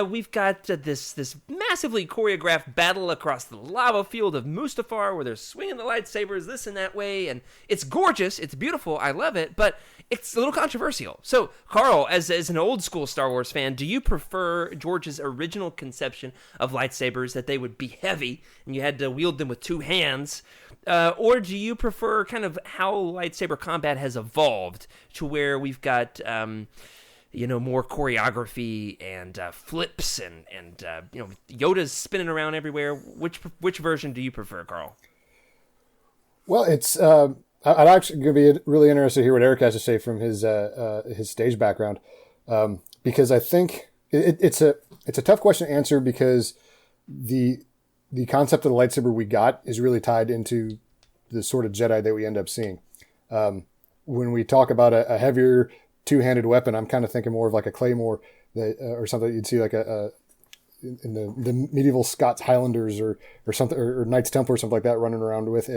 we've got this massively choreographed battle across the lava field of Mustafar where they're swinging the lightsabers this and that way, and it's gorgeous, it's beautiful, I love it, but it's a little controversial. So, Carl, as an old school Star Wars fan, do you prefer George's original conception of lightsabers, that they would be heavy and you had to wield them with two hands, or do you prefer kind of how lightsaber combat has evolved to where we've got more choreography and flips and Yoda's spinning around everywhere. Which version do you prefer, Carl? Well, it's I'd actually be really interested to hear what Eric has to say from his stage background, because I think it's a tough question to answer, because the concept of the lightsaber we got is really tied into the sort of Jedi that we end up seeing. When we talk about a heavier two-handed weapon, I'm kind of thinking more of like a claymore or something you'd see like in the medieval Scots Highlanders or something, or Knights Templar or something like that, running around with,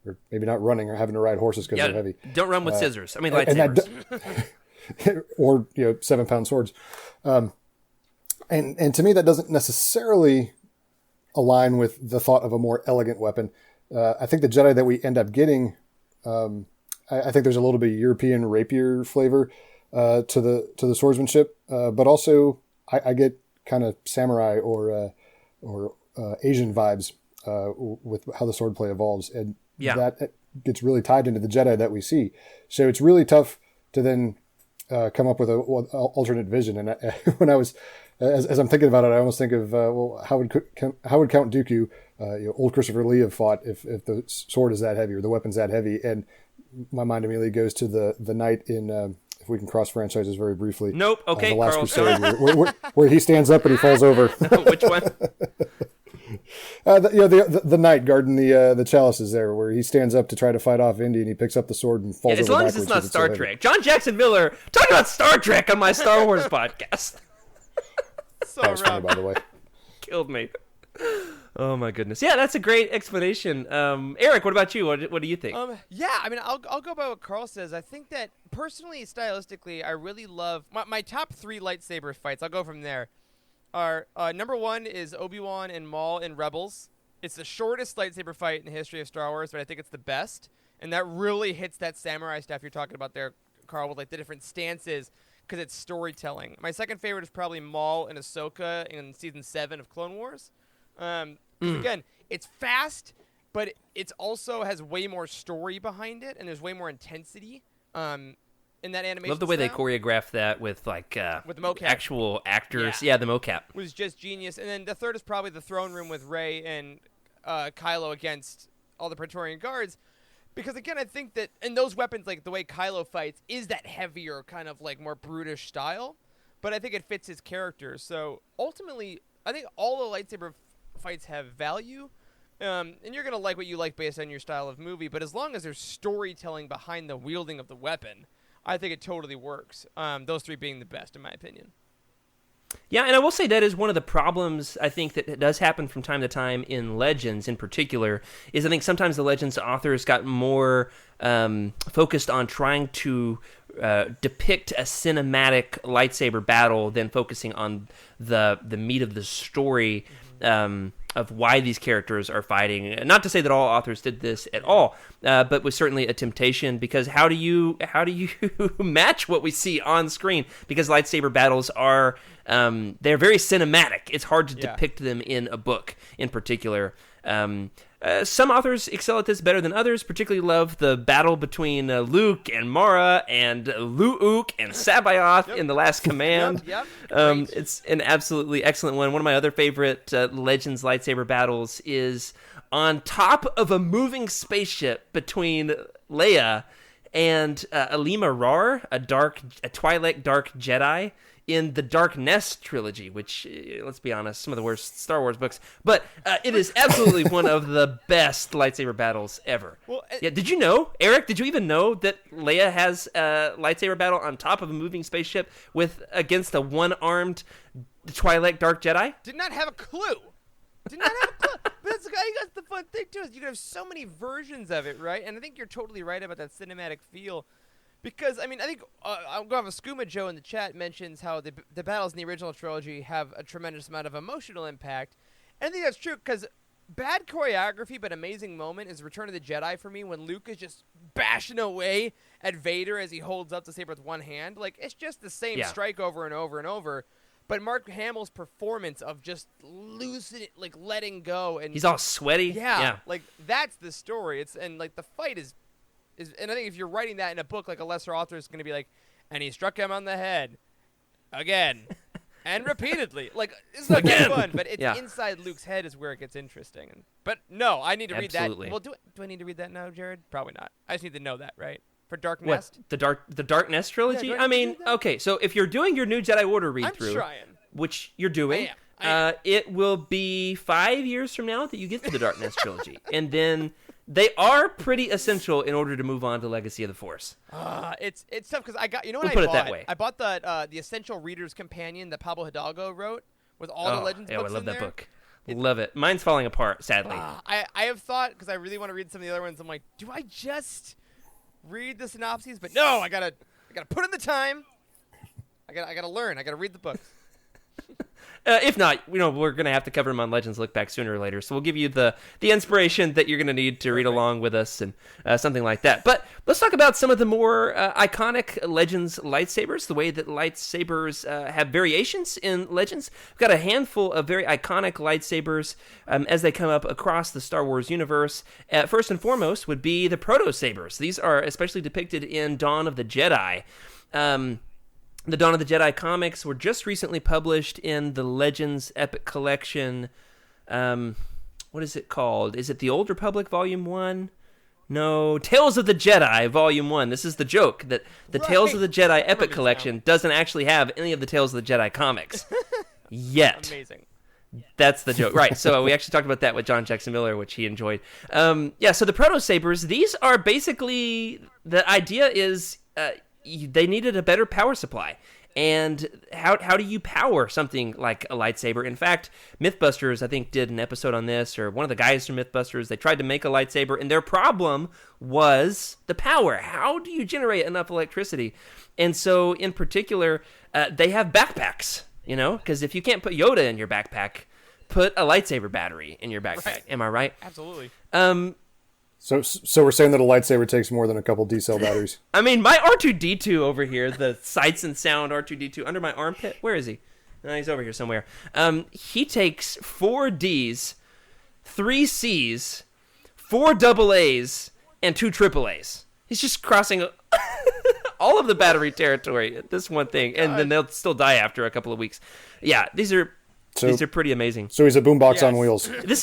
or maybe not running or having to ride horses because they're heavy. Don't run with scissors. I mean lightsabers. Or 7-pound swords. And to me, that doesn't necessarily align with the thought of a more elegant weapon. I think the Jedi that we end up getting, I think there's a little bit of European rapier flavor to the swordsmanship, but also I get kind of samurai or Asian vibes with how the swordplay evolves, and that gets really tied into the Jedi that we see. So it's really tough to then come up with an alternate vision. And when I was, as I'm thinking about it, I almost think of how would Count Dooku, old Christopher Lee, have fought if the sword is that heavy or the weapon's that heavy? And my mind immediately goes to the knight in. If we can cross franchises very briefly. Nope. Okay, The Last Carl. Crusade, where he stands up and he falls over. Which one? The knight guarding the chalices there, where he stands up to try to fight off Indy, and he picks up the sword and falls over as long backwards. as it's not Star Trek. John Jackson Miller talking about Star Trek on my Star Wars podcast. So That was funny, rough. by the way. Killed me. Oh my goodness. Yeah, that's a great explanation. Eric, what about you? What do you think? Yeah, I mean, I'll go by what Carl says. I think that personally, stylistically, I really love my top 3 lightsaber fights. I'll go from there. Are number 1 is Obi-Wan and Maul in Rebels. It's the shortest lightsaber fight in the history of Star Wars, but I think it's the best, and that really hits that samurai stuff you're talking about there, Carl, with like the different stances, because it's storytelling. My second favorite is probably Maul and Ahsoka in season 7 of Clone Wars. Again, it's fast, but it's also has way more story behind it, and there's way more intensity in that animation. Love the way they style. choreographed that with the mocap. actual actors. Yeah, the mocap. Was just genius. And then the third is probably the throne room with Rey and Kylo against all the Praetorian guards. Because, again, I think that in those weapons, like the way Kylo fights is that heavier, kind of like more brutish style. But I think it fits his character. So ultimately, I think all the lightsaber fights have value. And you're going to like what you like based on your style of movie. But as long as there's storytelling behind the wielding of the weapon, I think it totally works. Those 3 being the best, in my opinion. Yeah, and I will say that is one of the problems I think that does happen from time to time in Legends in particular, is I think sometimes the Legends authors got more focused on trying to depict a cinematic lightsaber battle than focusing on the meat of the story of why these characters are fighting. Not to say that all authors did this at all, but was certainly a temptation, because how do you match what we see on screen? Because lightsaber battles are they're very cinematic. It's hard to depict them in a book in particular. Some authors excel at this better than others. Particularly love the battle between Luke and Mara and Luuk and Sabayoth in The Last Command. Yep. It's an absolutely excellent one. One of my other favorite Legends lightsaber battles is on top of a moving spaceship between Leia and Alima Rar, a Twi'lek dark Jedi, in the Dark Nest trilogy, which, let's be honest, some of the worst Star Wars books, but it is absolutely one of the best lightsaber battles ever. Well, did you know, Eric, did you even know that Leia has a lightsaber battle on top of a moving spaceship against a one-armed Twi'lek dark Jedi? Did not have a clue. Did not have a clue. But that's the fun thing, too, is you can have so many versions of it, right? And I think you're totally right about that cinematic feel. Because, I mean, I think I'll go have a Skooma Joe in the chat mentions how the battles in the original trilogy have a tremendous amount of emotional impact. And I think that's true, because bad choreography but amazing moment is Return of the Jedi for me, when Luke is just bashing away at Vader as he holds up the saber with one hand. Like, it's just the same strike over and over and over. But Mark Hamill's performance of just losing it, like letting go. And he's all sweaty. Yeah. Like, that's the story. And like, the fight is, and I think if you're writing that in a book, like a lesser author is going to be like, and he struck him on the head, again and repeatedly. Like, it's not good fun, but it's Yeah. inside Luke's head is where it gets interesting. But no, I need to read Absolutely. that. Well, do I need to read that now, Jared? Probably not. I just need to know that, right? For Dark What, Nest? the Dark Nest trilogy? Yeah, do I I need to mean, read that? okay, so if you're doing your new Jedi Order read I'm through, trying. which you're doing, I am. it will be 5 years from now that you get to the Dark Nest trilogy, and then they are pretty essential in order to move on to Legacy of the Force. It's tough because I got, you know what We'll I put it bought? that way. I bought the Essential Reader's Companion that Pablo Hidalgo wrote with all the Legends yeah, books I love in that there. book. Love it. Mine's falling apart, sadly. I have thought, because I really want to read some of the other ones, I'm like, do I just read the synopses? But no, I gotta put in the time. I gotta learn. I gotta read the books. If not, we're going to have to cover them on Legends Look Back sooner or later. So we'll give you the inspiration that you're going to need to read along with us and something like that. But let's talk about some of the more iconic Legends lightsabers, the way that lightsabers have variations in Legends. We've got a handful of very iconic lightsabers as they come up across the Star Wars universe. First and foremost would be the proto-sabers. These are especially depicted in Dawn of the Jedi. The Dawn of the Jedi comics were just recently published in the Legends Epic Collection. What is it called? Is it the Old Republic Volume 1? No, Tales of the Jedi Volume 1. This is the joke, that the Tales of the Jedi Epic Collection doesn't actually have any of the Tales of the Jedi comics. Yet. Amazing. That's the joke. Right, so we actually talked about that with John Jackson Miller, which he enjoyed. So the Proto-Sabers, these are basically, the idea is they needed a better power supply. And how do you power something like a lightsaber? In fact, Mythbusters, I think, did an episode on this, or one of the guys from Mythbusters, they tried to make a lightsaber, and their problem was the power. How do you generate enough electricity? And so, in particular, they have backpacks, because if you can't put Yoda in your backpack, put a lightsaber battery in your backpack. Right. Am I right? Absolutely. So we're saying that a lightsaber takes more than a couple D-cell batteries. I mean, my R2-D2 over here, the Sights and Sound R2-D2, under my armpit. Where is he? He's over here somewhere. He takes 4 Ds, 3 Cs, 4 double A's, and 2 triple A's. He's just crossing all of the battery territory at this one thing, and then they'll still die after a couple of weeks. Yeah, these are pretty amazing. So he's a boombox Yes. on wheels. This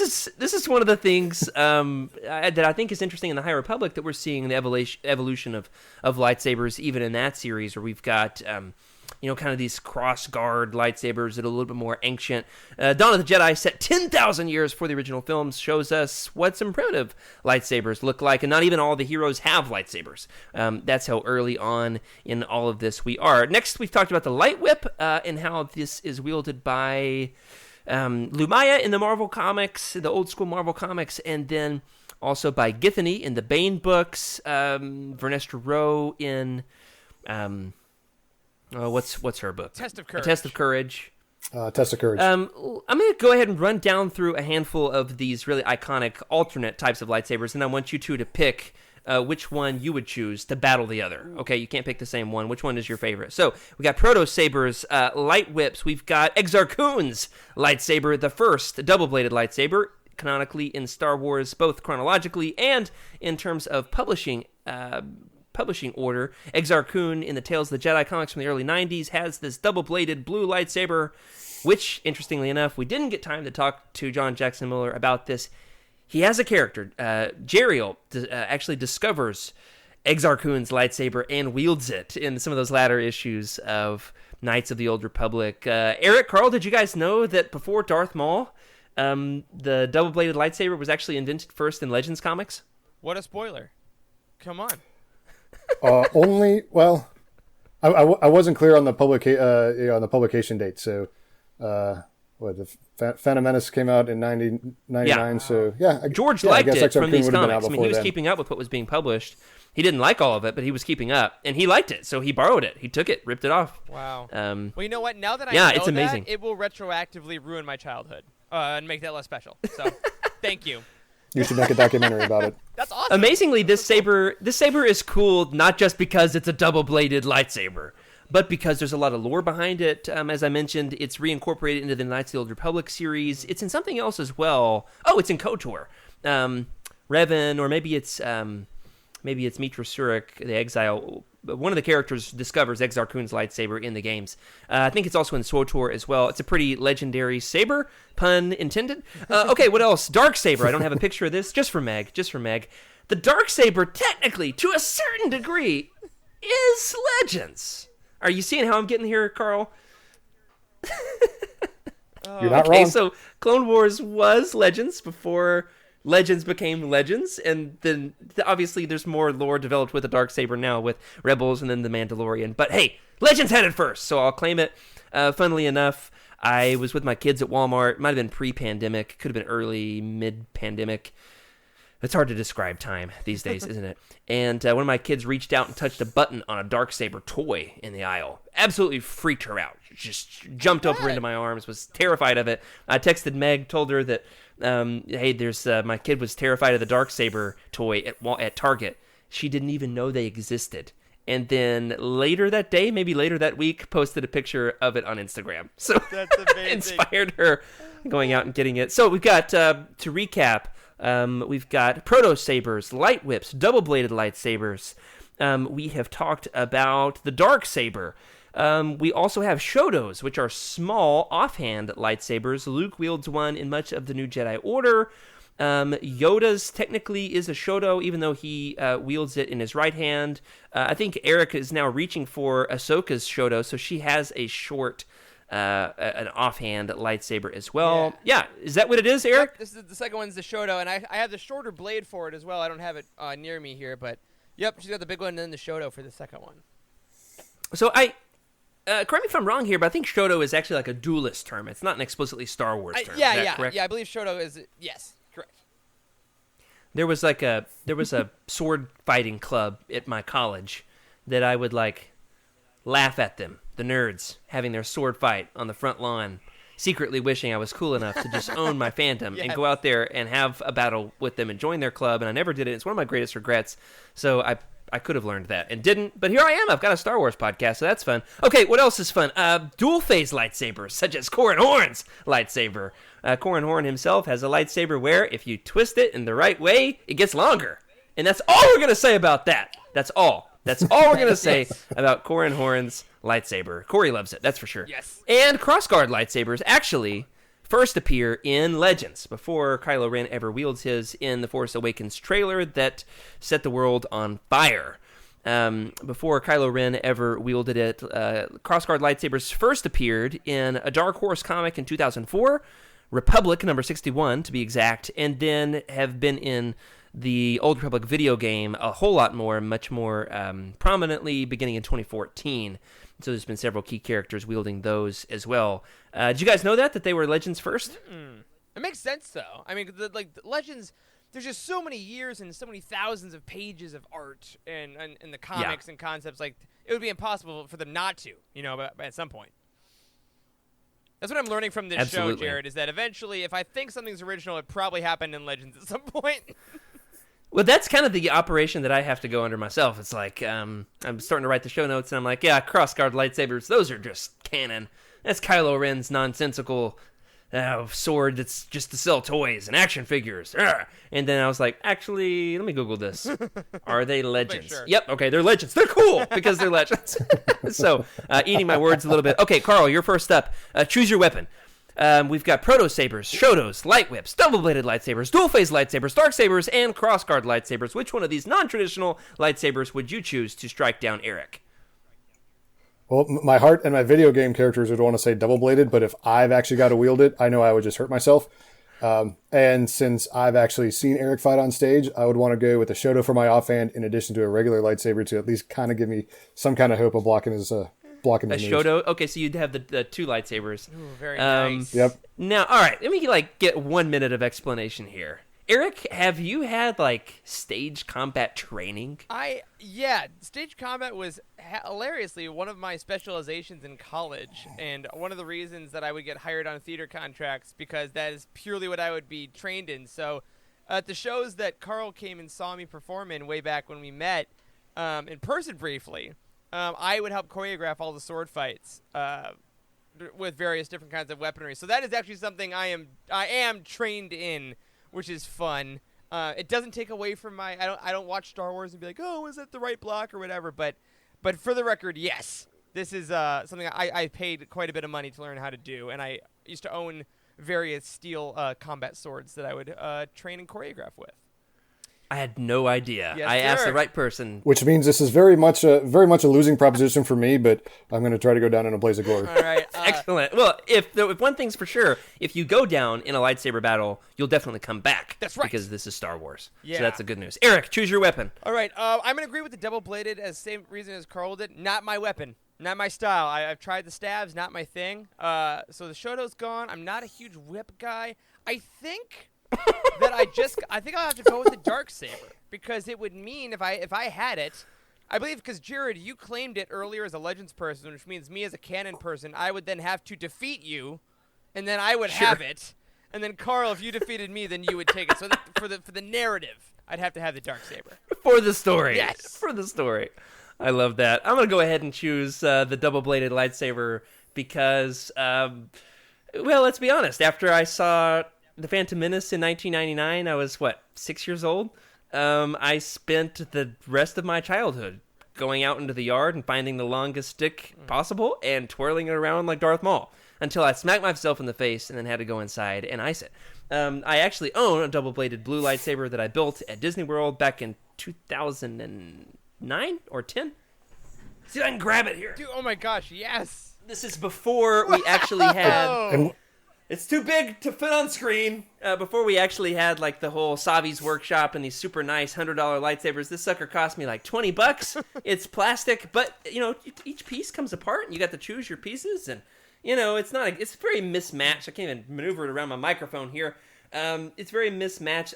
is one of the things that I think is interesting in the High Republic, that we're seeing the evolution of lightsabers, even in that series, where we've got kind of these cross-guard lightsabers that are a little bit more ancient. Dawn of the Jedi, set 10,000 years before the original films, shows us what some primitive lightsabers look like, and not even all the heroes have lightsabers. That's how early on in all of this we are. Next, we've talked about the light whip and how this is wielded by Lumaya in the Marvel comics, the old school Marvel comics, and then also by Githany in the Bane books, Vernestra Rowe in what's her book? Test of A Courage. Test of Courage. Test of courage. I'm going to go ahead and run down through a handful of these really iconic alternate types of lightsabers, and I want you two to pick which one you would choose to battle the other. Okay, you can't pick the same one. Which one is your favorite? So we got Proto-Sabers, light whips. We've got Exar Kun's lightsaber, the first double-bladed lightsaber, canonically in Star Wars, both chronologically and in terms of publishing order. Exar Kun in the Tales of the Jedi comics from the early 90s has this double-bladed blue lightsaber, which, interestingly enough, we didn't get time to talk to John Jackson Miller about this. He has a character. Jeriel actually discovers Exar Kun's lightsaber and wields it in some of those latter issues of Knights of the Old Republic. Eric, Carl, did you guys know that before Darth Maul, the double-bladed lightsaber was actually invented first in Legends comics? What a spoiler. Come on. I wasn't clear on the publication date. So, the Phantom Menace came out in 99. Yeah. So George I liked guess it Exar from Kun these would have been out comics. I mean, before he was then. keeping up with what was being published. He didn't like all of it, but he was keeping up, and he liked it, so he borrowed it. He took it, ripped it off. Wow. Um, Well, you know what? Now that I yeah, know it's amazing. that, it will retroactively ruin my childhood and make that less special. So, thank you. You should make a documentary about it. That's awesome. Amazingly, this saber is cool not just because it's a double-bladed lightsaber, but because there's a lot of lore behind it. As I mentioned, it's reincorporated into the Knights of the Old Republic series. It's in something else as well. Oh, it's in KOTOR. Revan, or maybe it's Mitra Surik, the Exile one of the characters discovers Exar Kun's lightsaber in the games. I think it's also in SWTOR as well. It's a pretty legendary saber, pun intended. Okay, what else? Darksaber. I don't have a picture of this. Just for Meg. The Darksaber, technically, to a certain degree, is Legends. Are you seeing how I'm getting here, Carl? You're not Okay, wrong. so Clone Wars was Legends before Legends became Legends, and then obviously there's more lore developed with the Darksaber now with Rebels and then the Mandalorian. But hey, Legends had it first, so I'll claim it. Funnily enough, I was with my kids at Walmart. Might have been pre-pandemic, could have been early, mid-pandemic. It's hard to describe time these days, isn't it? And one of my kids reached out and touched a button on a Darksaber toy in the aisle. Absolutely freaked her out. Just jumped over into my arms, was terrified of it. I texted Meg, told her that, hey, there's my kid was terrified of the Darksaber toy at Target. She didn't even know they existed. And then later that day, maybe later that week, posted a picture of it on Instagram. So That's amazing. inspired her going out and getting it. So we've got, to recap, we've got proto sabers, light whips, double-bladed lightsabers. We have talked about the Darksaber. We also have Shotos, which are small, offhand lightsabers. Luke wields one in much of the New Jedi Order. Yoda's technically is a Shoto, even though he wields it in his right hand. I think Eric is now reaching for Ahsoka's Shoto, so she has a short, an offhand lightsaber as well. Yeah, is that what it is, Eric? Yep, this is the second one's the Shoto, and I have the shorter blade for it as well. I don't have it near me here, but yep, she's got the big one and then the Shoto for the second one. So correct me if I'm wrong here, but I think Shoto is actually like a duelist term. It's not an explicitly Star Wars term. Is that correct? Yeah. I believe Shoto is yes, correct. There was a sword fighting club at my college that I would like laugh at them, the nerds, having their sword fight on the front lawn, secretly wishing I was cool enough to just own my fandom and go out there and have a battle with them and join their club, and I never did it. It's one of my greatest regrets. So I could have learned that and didn't, but here I am. I've got a Star Wars podcast, so that's fun. Okay, what else is fun? Dual-phase lightsabers, such as Corran Horn's lightsaber. Corran Horn himself has a lightsaber where, if you twist it in the right way, it gets longer. And that's all we're going to say about that. That's all. That's all we're going to say about Corran Horn's lightsaber. Corey loves it, that's for sure. Yes. And crossguard lightsabers actually first appear in Legends, before Kylo Ren ever wields his in the Force Awakens trailer that set the world on fire. Before Kylo Ren ever wielded it, crossguard lightsabers first appeared in a Dark Horse comic in 2004, Republic number 61 to be exact, and then have been in the Old Republic video game a whole lot more, much more prominently beginning in 2014. So there's been several key characters wielding those as well. Did you guys know that they were Legends first? It makes sense though. I mean, the Legends. There's just so many years and so many thousands of pages of art and the comics and concepts. Like it would be impossible for them not to, but at some point. That's what I'm learning from this show, Jared. Is that eventually, if I think something's original, it probably happened in Legends at some point. Well, that's kind of the operation that I have to go under myself. It's like I'm starting to write the show notes, and I'm like, yeah, crossguard lightsabers, those are just canon. That's Kylo Ren's nonsensical sword that's just to sell toys and action figures. And then I was like, actually, let me Google this. Are they Legends? Sure. Yep, okay, they're Legends. They're cool because they're Legends. So, eating my words a little bit. Okay, Carl, you're first up. Choose your weapon. We've got proto sabers, Shotos, light whips, double-bladed lightsabers, dual-phase lightsabers, dark sabers, and crossguard lightsabers. Which one of these non-traditional lightsabers would you choose to strike down Eric? Well, my heart and my video game characters would want to say double-bladed, but if I've actually got to wield it, I know I would just hurt myself. And since I've actually seen Eric fight on stage, I would want to go with a Shoto for my offhand in addition to a regular lightsaber to at least kind of give me some kind of hope of blocking his moves. Shoto? Okay, so you'd have the two lightsabers. Ooh, very nice. Yep. Now, all right, let me get 1 minute of explanation here. Eric, have you had stage combat training? Stage combat was hilariously one of my specializations in college, and one of the reasons that I would get hired on theater contracts, because that is purely what I would be trained in. So at the shows that Carl came and saw me perform in way back when we met in person briefly, I would help choreograph all the sword fights with various different kinds of weaponry. So that is actually something I am trained in, which is fun. It doesn't take away from I don't watch Star Wars and be like, oh, is that the right block or whatever. But But for the record, yes, this is something I paid quite a bit of money to learn how to do, and I used to own various steel combat swords that I would train and choreograph with. I had no idea. Yes, I asked sir. the right person. Which means this is very much a losing proposition for me, but I'm going to try to go down in a blaze of glory. All right. Excellent. Well, if one thing's for sure, if you go down in a lightsaber battle, you'll definitely come back. That's right. Because this is Star Wars. Yeah. So that's the good news. Eric, choose your weapon. All right. I'm going to agree with the double-bladed as same reason as Carl did. Not my weapon. Not my style. I've tried the stabs. Not my thing. So the Shoto's gone. I'm not a huge whip guy. I think that I think I'll have to go with the dark saber because it would mean if I had it, I believe because Jared, you claimed it earlier as a Legends person, which means me as a canon person, I would then have to defeat you, and then I would have it, and then Carl, if you defeated me, then you would take it. So for the narrative, I'd have to have the dark saber For the story. Yes. For the story. I love that. I'm going to go ahead and choose the double-bladed lightsaber because, well, let's be honest. After I saw The Phantom Menace in 1999, I was, 6 years old? I spent the rest of my childhood going out into the yard and finding the longest stick possible and twirling it around like Darth Maul until I smacked myself in the face and then had to go inside and ice it. I actually own a double-bladed blue lightsaber that I built at Disney World back in 2009 or 10. See if I can grab it here. Dude, oh my gosh, yes. This is before we actually had... And It's too big to fit on screen. Before we actually had like the whole Savi's workshop and these super nice $100 lightsabers, this sucker cost me like $20. It's plastic, but each piece comes apart, and you got to choose your pieces, and it's not. It's very mismatched. I can't even maneuver it around my microphone here. It's very mismatched.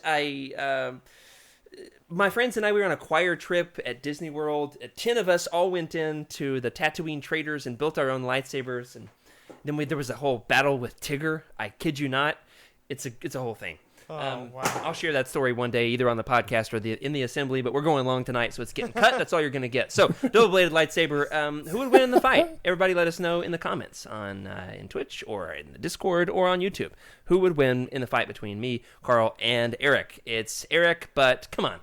My friends and I, we were on a choir trip at Disney World. 10 of us all went into the Tatooine traders and built our own lightsabers, and then there was a whole battle with Tigger. I kid you not. It's a whole thing. Wow. I'll share that story one day, either on the podcast or in the assembly, but we're going long tonight, so it's getting cut. That's all you're going to get. So, double-bladed lightsaber, who would win in the fight? Everybody let us know in the comments in Twitch or in the Discord or on YouTube. Who would win in the fight between me, Carl, and Eric? It's Eric, but come on.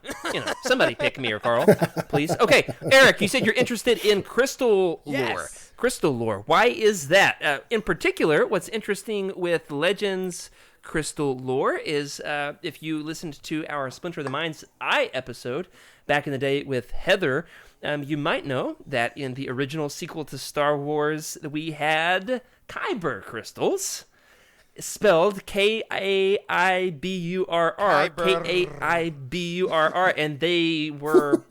Somebody pick me or Carl, please. Okay, Eric, you said you're interested in crystal lore. Yes. Crystal lore. Why is that? In particular, what's interesting with Legends crystal lore is if you listened to our Splinter of the Mind's Eye episode back in the day with Heather, you might know that in the original sequel to Star Wars, we had Kyber crystals, spelled Kaiburr, Kaiburr, and they were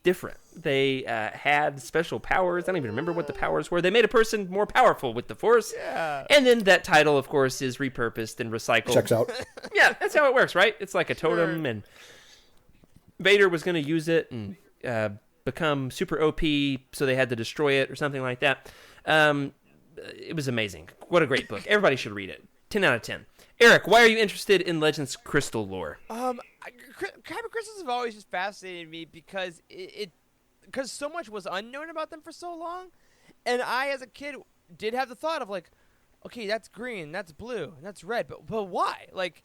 different. They had special powers. I don't even remember what the powers were. They made a person more powerful with the Force. Yeah. And then that title, of course, is repurposed and recycled. checks out. Yeah, that's how it works, right? It's like a totem, and Vader was going to use it and become super OP, so they had to destroy it or something like that. It was amazing. What a great book. Everybody should read it. 10 out of 10. Eric, why are you interested in Legends crystal lore? Kyber crystals have always just fascinated me because because so much was unknown about them for so long, and I, as a kid, did have the thought of like, okay, that's green, that's blue, and that's red, but why? Like,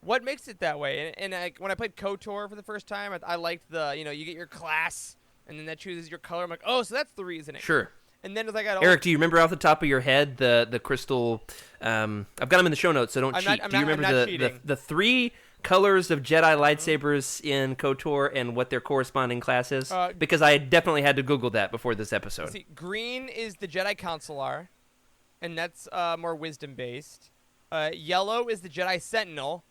what makes it that way? And when I played KOTOR for the first time, I liked the you get your class, and then that chooses your color. I'm like, oh, so that's the reasoning. Sure. And then as I got Eric, do you remember off the top of your head the crystal? I've got them in the show notes, so don't cheat. Do you remember the three colors of Jedi lightsabers in KOTOR and what their corresponding class is? Because I definitely had to Google that before this episode. See, green is the Jedi Counselor, and that's more wisdom-based. Yellow is the Jedi Sentinel.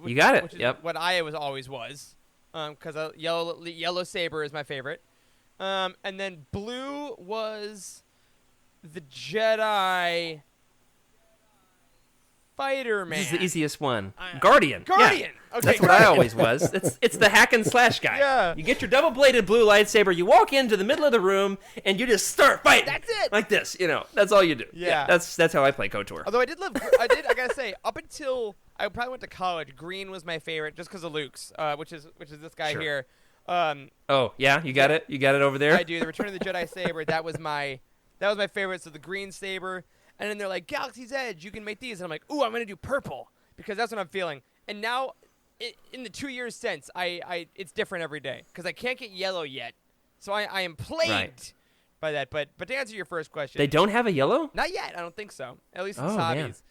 You got it. Which is Yep. what I always was. Because yellow saber is my favorite. And then blue was the Jedi Spider-Man. This is the easiest one. Guardian. Guardian. Yeah. Okay, That's what I always was. It's the hack and slash guy. Yeah. You get your double-bladed blue lightsaber, you walk into the middle of the room, and you just start fighting. That's it. Like this, That's all you do. Yeah. That's how I play KOTOR. Although I gotta say, up until I probably went to college, green was my favorite just because of Luke's, which is this guy Sure. here. Oh, yeah? You got it? You got it over there? I do. The Return of the Jedi saber. That was my favorite. So the green saber, and then they're like Galaxy's Edge. You can make these, and I'm like, ooh, I'm gonna do purple because that's what I'm feeling. And now, in the 2 years since, it's different every day because I can't get yellow yet. So I am plagued by that. But to answer your first question, They don't have a yellow? not yet. I don't think so. At least in Oh, man. hobbies.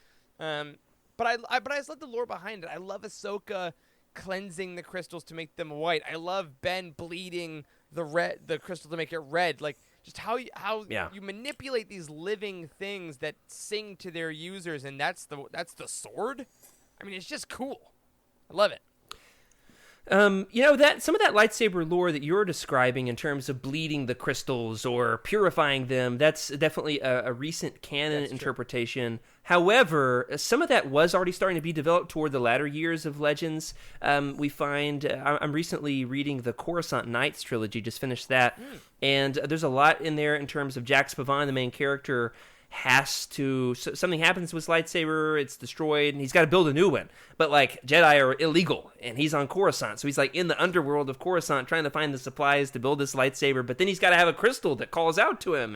But I just love the lore behind it. I love Ahsoka cleansing the crystals to make them white. I love Ben bleeding the crystal to make it red. Like just how Yeah. you manipulate these living things that sing to their users, and that's the sword. I mean, it's just cool. I love it. That some of that lightsaber lore that you're describing in terms of bleeding the crystals or purifying them, that's definitely a recent canon interpretation. However, some of that was already starting to be developed toward the latter years of Legends. We find, I'm recently reading the Coruscant Nights trilogy, just finished that, and there's a lot in there in terms of Jax Pavan, the main character, something happens with his lightsaber, it's destroyed, and he's got to build a new one. But like Jedi are illegal, and he's on Coruscant, so he's like in the underworld of Coruscant trying to find the supplies to build this lightsaber. But then he's got to have a crystal that calls out to him,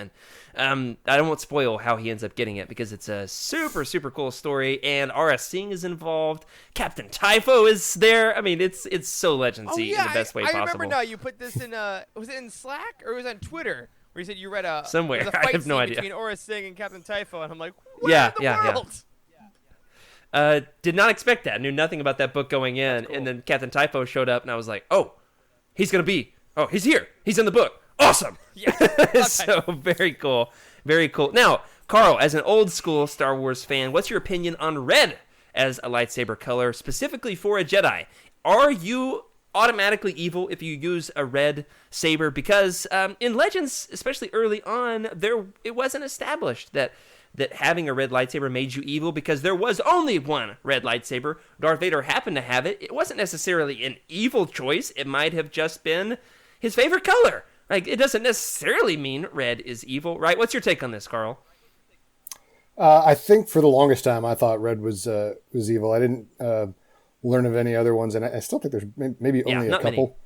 and I won't spoil how he ends up getting it because it's a super super cool story. And Aura Singh is involved. Captain Typho is there. I mean, it's so Legendsy in the best way I possible. remember now. You put this in was it in Slack or was it on Twitter? Where you said you read Somewhere. there's a fight I have no scene idea. between Aura Singh and Captain Typho, and I'm like, what in the world? Did not expect that. Knew nothing about that book going in, cool. and then Captain Typho showed up, and I was like, "Oh, he's here. He's in the book. Awesome!" Yeah. So very cool, very cool. Now, Carl, as an old school Star Wars fan, what's your opinion on red as a lightsaber color, specifically for a Jedi? Are you automatically evil if you use a red saber? Because in Legends, especially early on, it wasn't established that having a red lightsaber made you evil, because there was only one red lightsaber. Darth Vader happened to have it. It wasn't necessarily an evil choice. It might have just been his favorite color. Like, it doesn't necessarily mean red is evil, right? What's your take on this, Carl? I think for the longest time I thought red was evil. I didn't learn of any other ones, and I still think there's maybe only a couple.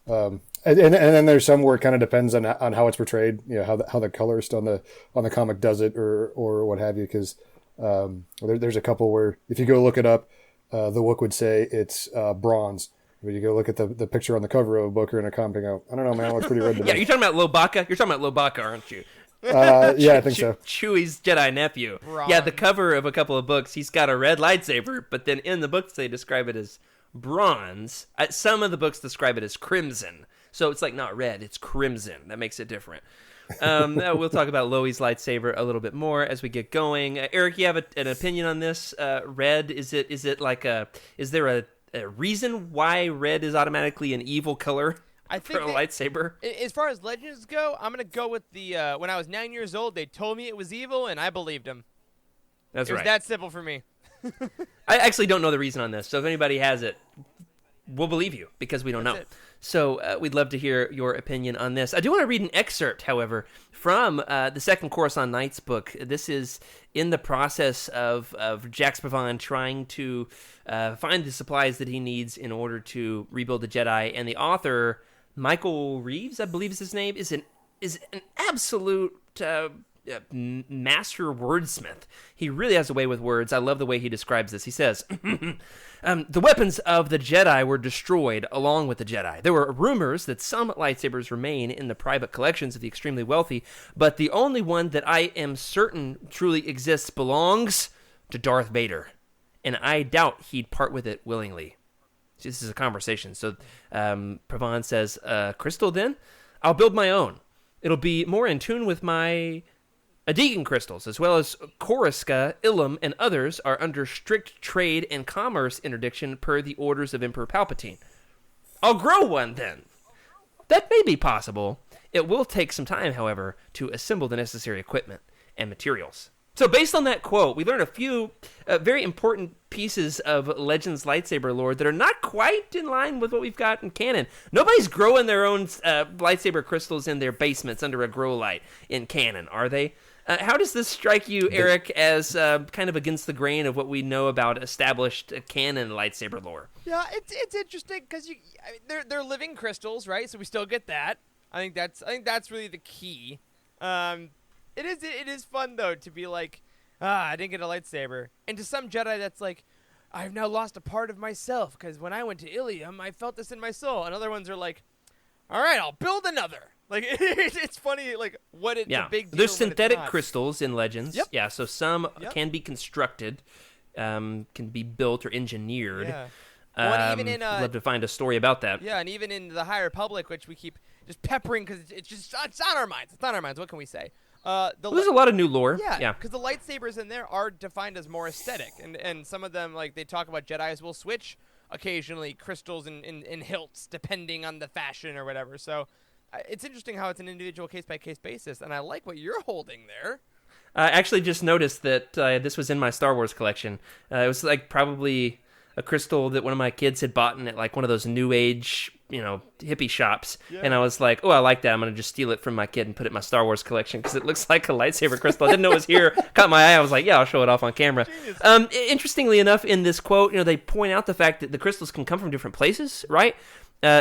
And then there's some where it kind of depends on how it's portrayed. You know, how the colorist on the comic does it, or what have you. Because there's a couple where if you go look it up, the book would say it's bronze. But you go look at the picture on the cover of a book or in a comic and go, I don't know, man, it looks pretty red to me. Yeah, you're talking about Lobaka? You're talking about Lobaka, aren't you? Yeah, I think so. Chewie's Jedi nephew. Bronze. Yeah, the cover of a couple of books, he's got a red lightsaber, but then in the books they describe it as bronze. Some of the books describe it as crimson. So it's like not red, it's crimson. That makes it different. We'll talk about Loe's lightsaber a little bit more as we get going. Eric, you have an opinion on this? Red, is there a reason why red is automatically an evil color? I think for a lightsaber? As far as Legends go, I'm going to go with the when I was 9 years old, they told me it was evil, and I believed them. That's It was right. that simple for me. I actually don't know the reason on this, so if anybody has it, we'll believe you, because we don't know. That's it. So we'd love to hear your opinion on this. I do want to read an excerpt, however, from the second Coruscant Nights book. This is in the process of Jax Pavan trying to find the supplies that he needs in order to rebuild the Jedi, and the author, Michael Reeves, I believe is his name, is an absolute master wordsmith. He really has a way with words. I love the way he describes this. He says, the weapons of the Jedi were destroyed along with the Jedi. There were rumors that some lightsabers remain in the private collections of the extremely wealthy, but the only one that I am certain truly exists belongs to Darth Vader, and I doubt he'd part with it willingly. This is a conversation. So Pavan says, crystal then? I'll build my own. It'll be more in tune with my Adegan crystals, as well as Coruscant, Ilum, and others are under strict trade and commerce interdiction per the orders of Emperor Palpatine. I'll grow one then. That may be possible. It will take some time, however, to assemble the necessary equipment and materials. So based on that quote, we learned a few very important pieces of Legends lightsaber lore that are not quite in line with what we've got in canon. Nobody's growing their own lightsaber crystals in their basements under a grow light in canon, are they? How does this strike you, Eric, as kind of against the grain of what we know about established canon lightsaber lore? Yeah, it's interesting because they're living crystals, right? So we still get that. I think that's really the key. It is fun though to be like, I didn't get a lightsaber, and to some Jedi that's like, I've now lost a part of myself because when I went to Ilium, I felt this in my soul. And other ones are like, all right, I'll build another. Like it's funny, like what it's Yeah, a big deal. there's when it's synthetic not. crystals in Legends. Yep. Yeah, so some Yep. can be constructed, can be built or engineered. Yeah. Well, and even in, I'd love to find a story about that. Yeah, and even in the High Republic, which we keep just peppering because it's on our minds. It's on our minds. What can we say? Well, there's a lot of new lore. Yeah, because the lightsabers in there are defined as more aesthetic, and some of them, like they talk about Jedi's will switch occasionally crystals in hilts depending on the fashion or whatever. So it's interesting how it's an individual case by case basis, and I like what you're holding there. I actually just noticed that this was in my Star Wars collection. It was like probably a crystal that one of my kids had bought in at like one of those new age, hippie shops. Yeah. And I was like, oh, I like that. I'm going to just steal it from my kid and put it in my Star Wars collection because it looks like a lightsaber crystal. I didn't know it was here. Caught my eye. I was like, yeah, I'll show it off on camera. Interestingly enough, in this quote, they point out the fact that the crystals can come from different places, right?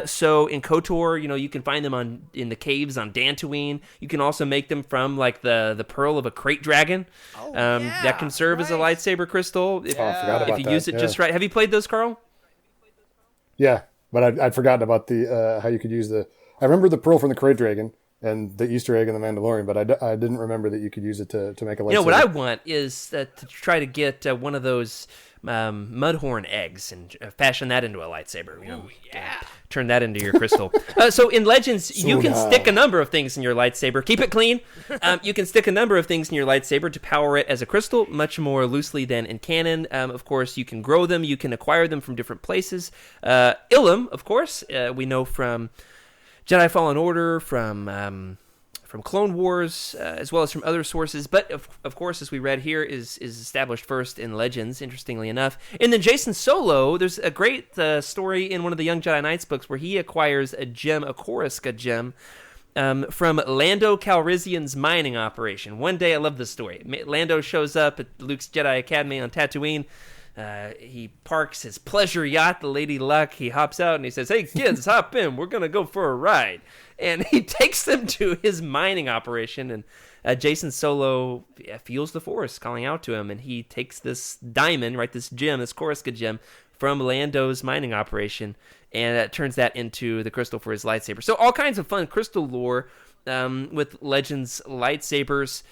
So in KOTOR, you can find them in the caves on Dantooine. You can also make them from like the pearl of a crate dragon. That can serve as a right. lightsaber crystal if, I forgot if about you that. use it Yeah. just right. Have you played those, Carl? Yeah, but I'd forgotten about the how you could use the. I remember the pearl from the Krayt Dragon and the Easter egg in the Mandalorian, but I didn't remember that you could use it to make a lightsaber. What I want is to try to get one of those mudhorn eggs and fashion that into a lightsaber. Turn that into your crystal. So in Legends, you can stick a number of things in your lightsaber. Keep it clean. You can stick a number of things in your lightsaber to power it as a crystal, much more loosely than in canon. Of course, you can grow them. You can acquire them from different places. Ilum, of course, we know from Jedi Fallen Order, from Clone Wars, as well as from other sources. But, of course, as we read here, is established first in Legends, interestingly enough. And then Jason Solo, there's a great story in one of the Young Jedi Knights books where he acquires a gem, a Coruscant gem, from Lando Calrissian's mining operation. One day, I love this story. Lando shows up at Luke's Jedi Academy on Tatooine. He parks his pleasure yacht, the Lady Luck. He hops out and he says, "Hey, kids, hop in. We're going to go for a ride." And he takes them to his mining operation, and Jason Solo feels the Force calling out to him, and he takes this diamond, right, this gem, this Coruscant gem, from Lando's mining operation, and turns that into the crystal for his lightsaber. So all kinds of fun crystal lore with Legends lightsabers.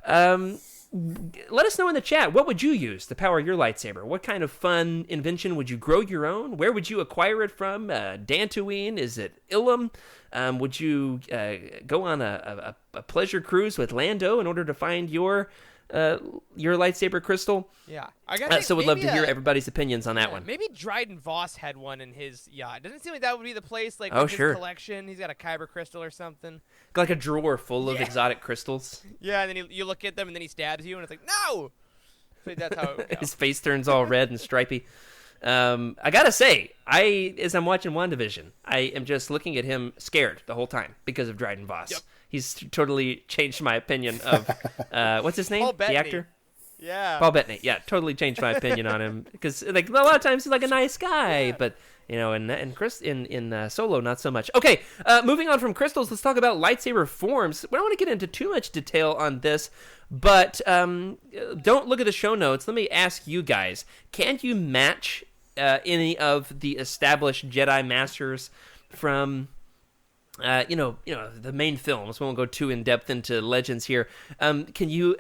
Let us know in the chat, what would you use to power your lightsaber? What kind of fun invention would you grow your own? Where would you acquire it from? Dantooine? Is it Ilum? Would you go on a pleasure cruise with Lando in order to find your lightsaber crystal? Yeah, I got. So would love to hear everybody's opinions on that one. Maybe Dryden Voss had one in his yacht. Doesn't it seem like that would be the place? Like, Oh, with sure. his collection. He's got a kyber crystal or something. Like a drawer full of Yeah. exotic crystals. Yeah, and then you look at them, and then he stabs you, and it's like, no. So that's how it would go. His face turns all red and stripy. I gotta say, as I'm watching WandaVision, I am just looking at him scared the whole time because of Dryden Voss. Yep. He's totally changed my opinion of what's his name? Paul The Bettany. actor? Yeah. Paul Bettany. Yeah, totally changed my opinion on him because like a lot of times he's like a nice guy, but in Solo not so much. Okay, moving on from crystals, let's talk about lightsaber forms. We don't want to get into too much detail on this, but don't look at the show notes. Let me ask you guys: can you match any of the established Jedi Masters from the main films? We won't go too in depth into Legends here. Can you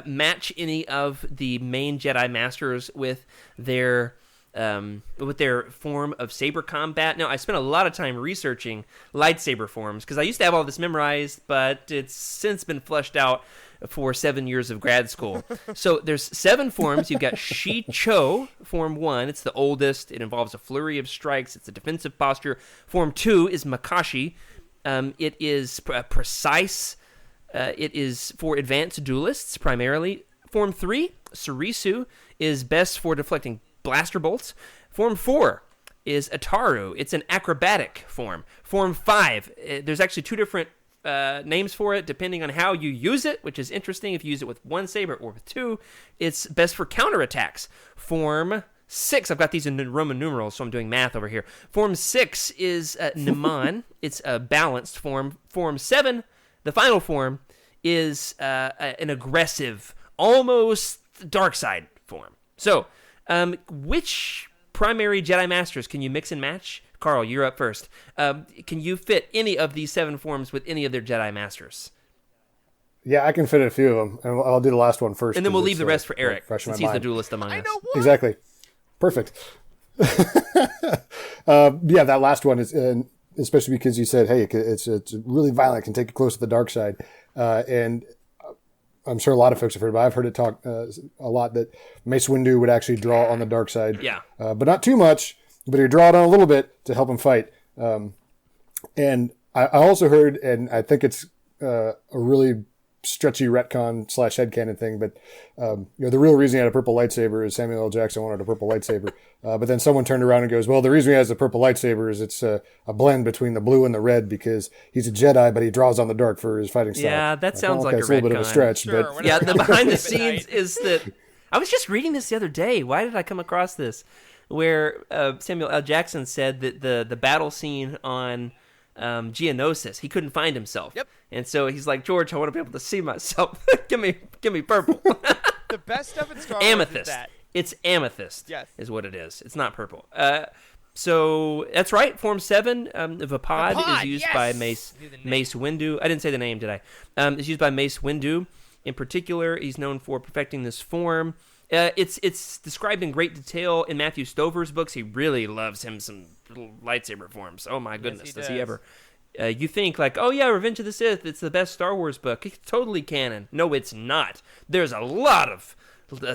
match any of the main Jedi Masters with their form of saber combat? Now, I spent a lot of time researching lightsaber forms because I used to have all this memorized, but it's since been flushed out for 7 years of grad school. So there's 7 forms. You've got Shi-Cho, Form 1. It's the oldest. It involves a flurry of strikes. It's a defensive posture. Form 2 is Makashi. It is precise. It is for advanced duelists, primarily. Form 3, Surisu, is best for deflecting blaster bolts. Form 4 is Ataru. It's an acrobatic form. Form 5, there's actually 2 different names for it, depending on how you use it, which is interesting. If you use it with 1 saber or with 2, it's best for counterattacks. Form 6, I've got these in Roman numerals, so I'm doing math over here. Form 6 is Niman. It's a balanced form. Form 7, the final form, is an aggressive, almost dark side form. So, which primary Jedi Masters can you mix and match Carl, you're up first. Can you fit any of these 7 forms with any of their Jedi Masters? Yeah, I can fit a few of them, and I'll do the last one first. And then we'll leave the rest for Eric, fresh in since my he's the mind. duelist among us. I know one. Exactly. Perfect. Yeah, that last one is, especially because you said, hey, it's really violent, can take you close to the dark side. And I'm sure a lot of folks have heard, but I've heard it talk a lot that Mace Windu would actually draw on the dark side. Yeah. But not too much, but he'd draw it on a little bit to help him fight. And I also heard, and I think it's a really stretchy retcon / headcanon thing, but the real reason he had a purple lightsaber is Samuel L. Jackson wanted a purple lightsaber. But then someone turned around and goes, well, the reason he has a purple lightsaber is it's a blend between the blue and the red because he's a Jedi, but he draws on the dark for his fighting style. Yeah, that sounds like a it's a little bit of a retcon. stretch, Sure, but Yeah, the behind the Sleep at scenes night. is that I was just reading this the other day. Why did I come across this? Where Samuel L. Jackson said that the battle scene on Geonosis, he couldn't find himself. Yep. And so he's like, George, I want to be able to see myself. give me purple. The best stuff in Star Wars is Amethyst. that. It's amethyst. Yes. Is what it is. It's not purple. So that's right. Form 7, Vapod is used yes! by Knew the name. Mace Windu. I didn't say the name, did I? It's used by Mace Windu. In particular, he's known for perfecting this form. It's described in great detail in Matthew Stover's books. He really loves him some little lightsaber forms. Oh my goodness, he does he does. ever? You think like, oh yeah, Revenge of the Sith, it's the best Star Wars book. It's totally canon. No, it's not. There's a lot of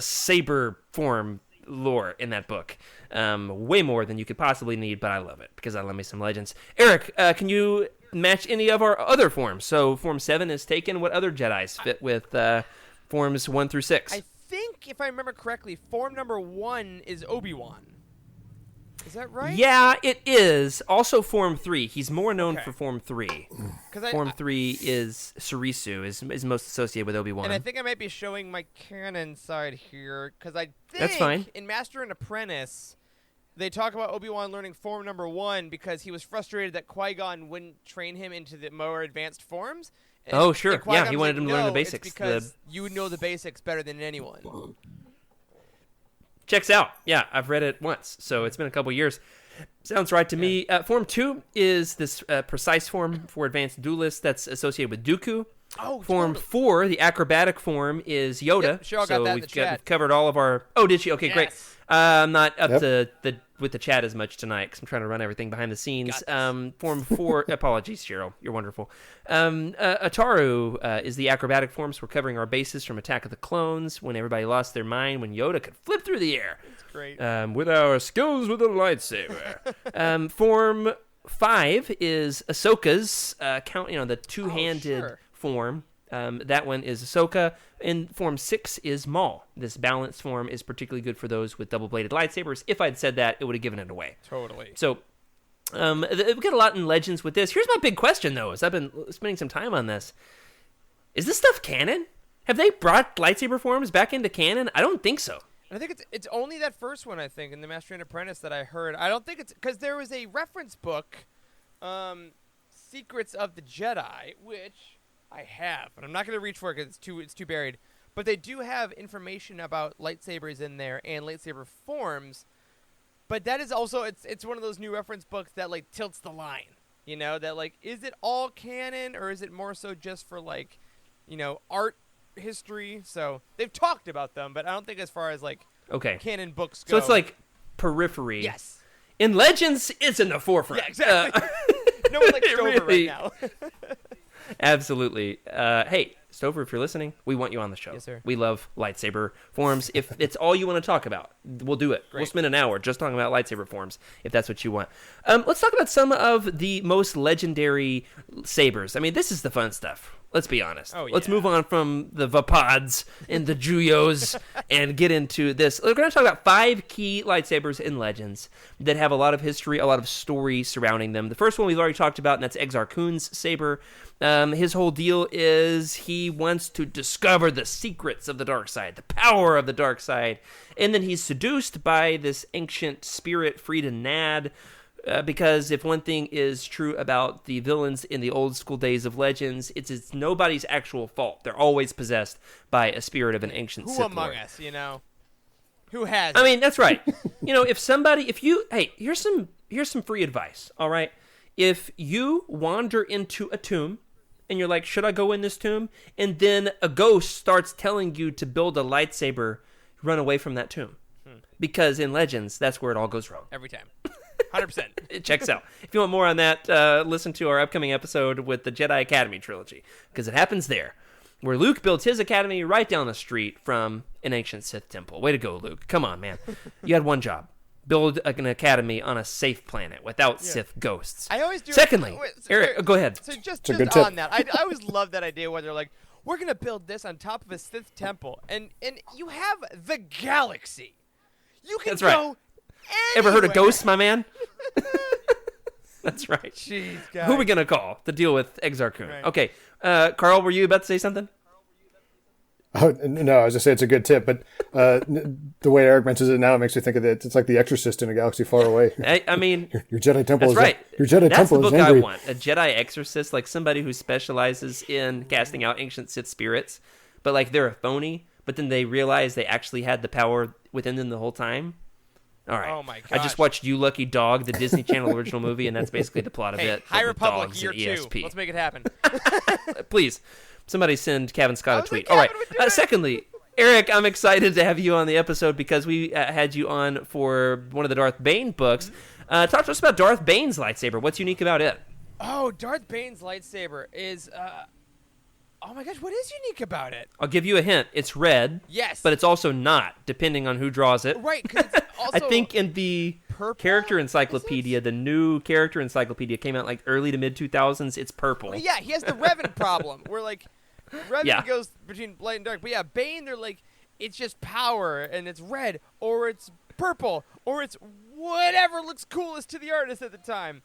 saber form lore in that book. Way more than you could possibly need, but I love it because I love me some legends. Eric, can you match any of our other forms? So Form 7 is taken. What other Jedis fit with Forms 1 through 6? I think, if I remember correctly, form number 1 is Obi-Wan. Is that right? Yeah, it is. Also Form 3. He's more known Okay. for Form 3. 'Cause Form 3 is Surisu, is most associated with Obi-Wan. And I think I might be showing my canon side here, because I think That's fine. in Master and Apprentice, they talk about Obi-Wan learning form number 1 because he was frustrated that Qui-Gon wouldn't train him into the more advanced forms. And- Oh, sure. and Qui-Gon Yeah, he was wanted like, him to learn the "No, basics, It's because you know the basics better than anyone. Checks out. Yeah, I've read it once, so it's been a couple years. Sounds right to me. Form 2 is this precise form for advanced duelists that's associated with Dooku. Oh, Form totally. 4, the acrobatic form, is Yoda. Yep, Cheryl got so that in we've the chat. we've covered all of our... Oh, did she? Okay, great. Yes. I'm not up Yep. to with the chat as much tonight because I'm trying to run everything behind the scenes. Got Form 4... apologies, Cheryl. You're wonderful. Ataru is the acrobatic form, so we're covering our bases from Attack of the Clones, when everybody lost their mind, when Yoda could flip through the air. Great. With our skills with a lightsaber. Form 5 is Ahsoka's the two-handed sure. form. That one is Ahsoka. And Form 6 is Maul. This balanced form is particularly good for those with double-bladed lightsabers. If I'd said that, it would have given it away. Totally. So we get a lot in Legends with this. Here's my big question, though, as I've been spending some time on this. Is this stuff canon? Have they brought lightsaber forms back into canon? I don't think so. And I think it's only that first one, I think, in the Master and Apprentice that I heard. I don't think it's because there was a reference book, Secrets of the Jedi, which I have, but I'm not going to reach for it because it's too buried. But they do have information about lightsabers in there and lightsaber forms. But that is also it's one of those new reference books that like tilts the line, that like is it all canon or is it more so just for like, art history? So they've talked about them, but I don't think as far as like Okay. canon books go. So it's like periphery. yes, In Legends, it's in the forefront. yeah, exactly. No one likes it Stover really- right now. Absolutely. Hey, Stover, if you're listening, we want you on the show. Yes, sir. We love lightsaber forms. If it's all you want to talk about, we'll do it. We'll Great. spend an hour just talking about lightsaber forms, if that's what you want. Let's talk about some of the most legendary sabers. I mean, this is the fun stuff. Let's be honest. Oh, Let's yeah. move on from the Vapods and the Juyos and get into this. We're going to talk about 5 key lightsabers in Legends that have a lot of history, a lot of story surrounding them. The first one we've already talked about, and that's Exar Kun's saber. His whole deal is he wants to discover the secrets of the dark side, the power of the dark side, and then he's seduced by this ancient spirit, Frida Nad, because if one thing is true about the villains in the old school days of Legends, it's nobody's actual fault. They're always possessed by a spirit of an ancient Who Sith among Lord. us, Who has? I mean, that's right. Hey, here's some here's some free advice, all right? If you wander into a tomb and you're like, should I go in this tomb? And then a ghost starts telling you to build a lightsaber, run away from that tomb. Because in Legends, that's where it all goes wrong. Every time. 100%. It checks out. If you want more on that, listen to our upcoming episode with the Jedi Academy trilogy, because it happens there, where Luke builds his academy right down the street from an ancient Sith temple. Way to go, Luke. Come on, man. You had one job. Build an academy on a safe planet without Sith ghosts. I always do. Secondly, so, Eric, go ahead. So just a good on tip. that, I always love that idea where they're like, we're going to build this on top of a Sith temple. And you have the galaxy. You can That's right. go Ever heard of anywhere. ghosts, my man? That's right. Jeez, guys. Who are we going to call to deal with Exar Kun? Right. Okay. Carl, were you about to say something? Oh, no, I was just saying it's a good tip, but the way Eric mentions it now, it makes me think of it. It's like The Exorcist in a galaxy far away. I mean, Your Jedi temple that's is right. Your Jedi That's the temple book is angry. I want. A Jedi exorcist, like somebody who specializes in casting out ancient Sith spirits, but like they're a phony, but then they realize they actually had the power within them the whole time. All right. Oh my I just gosh. watched You Lucky Dog, the Disney Channel original movie, and that's basically the plot of Hey, it. High but with Republic dogs year and 2. ESP. Let's make it happen. Please, somebody send Kevin Scott a was tweet. like, All right. Kevin would do it. Secondly, Eric, I'm excited to have you on the episode because we had you on for one of the Darth Bane books. Talk to us about Darth Bane's lightsaber. What's unique about it? Oh, Darth Bane's lightsaber is, oh my gosh, what is unique about it? I'll give you a hint. It's red. Yes. But it's also not, depending on who draws it. Right, because it's also... I think in the purple, character is encyclopedia, the new character encyclopedia came out like early to mid 2000s. It's purple. Well, yeah, he has the Revan problem, where, like, Revan Yeah. goes between light and dark. But yeah, Bane, they're like, it's just power, and it's red, or it's purple, or it's whatever looks coolest to the artist at the time.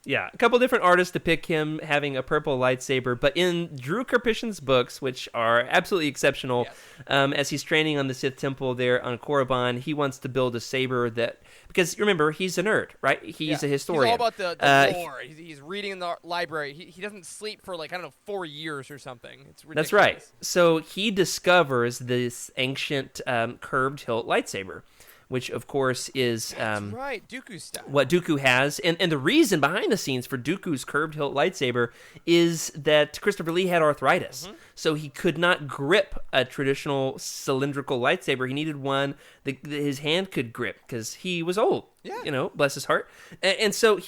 Yeah, a couple different artists depict him having a purple lightsaber, but in Drew Karpyshyn's books, which are absolutely exceptional, Yes. as he's training on the Sith Temple there on Korriban, he wants to build a saber that, because remember, he's a nerd, right? He's a historian. He's all about the he- lore. He's reading in the library. He doesn't sleep for, like, I don't know, 4 years or something. It's ridiculous. That's right. So he discovers this ancient curved hilt lightsaber, which of course is That's right, Dooku style. what Dooku has. And the reason behind the scenes for Dooku's curved hilt lightsaber is that Christopher Lee had arthritis. Mm-hmm. So he could not grip a traditional cylindrical lightsaber. He needed one that his hand could grip because he was old. Yeah. You know, bless his heart. And so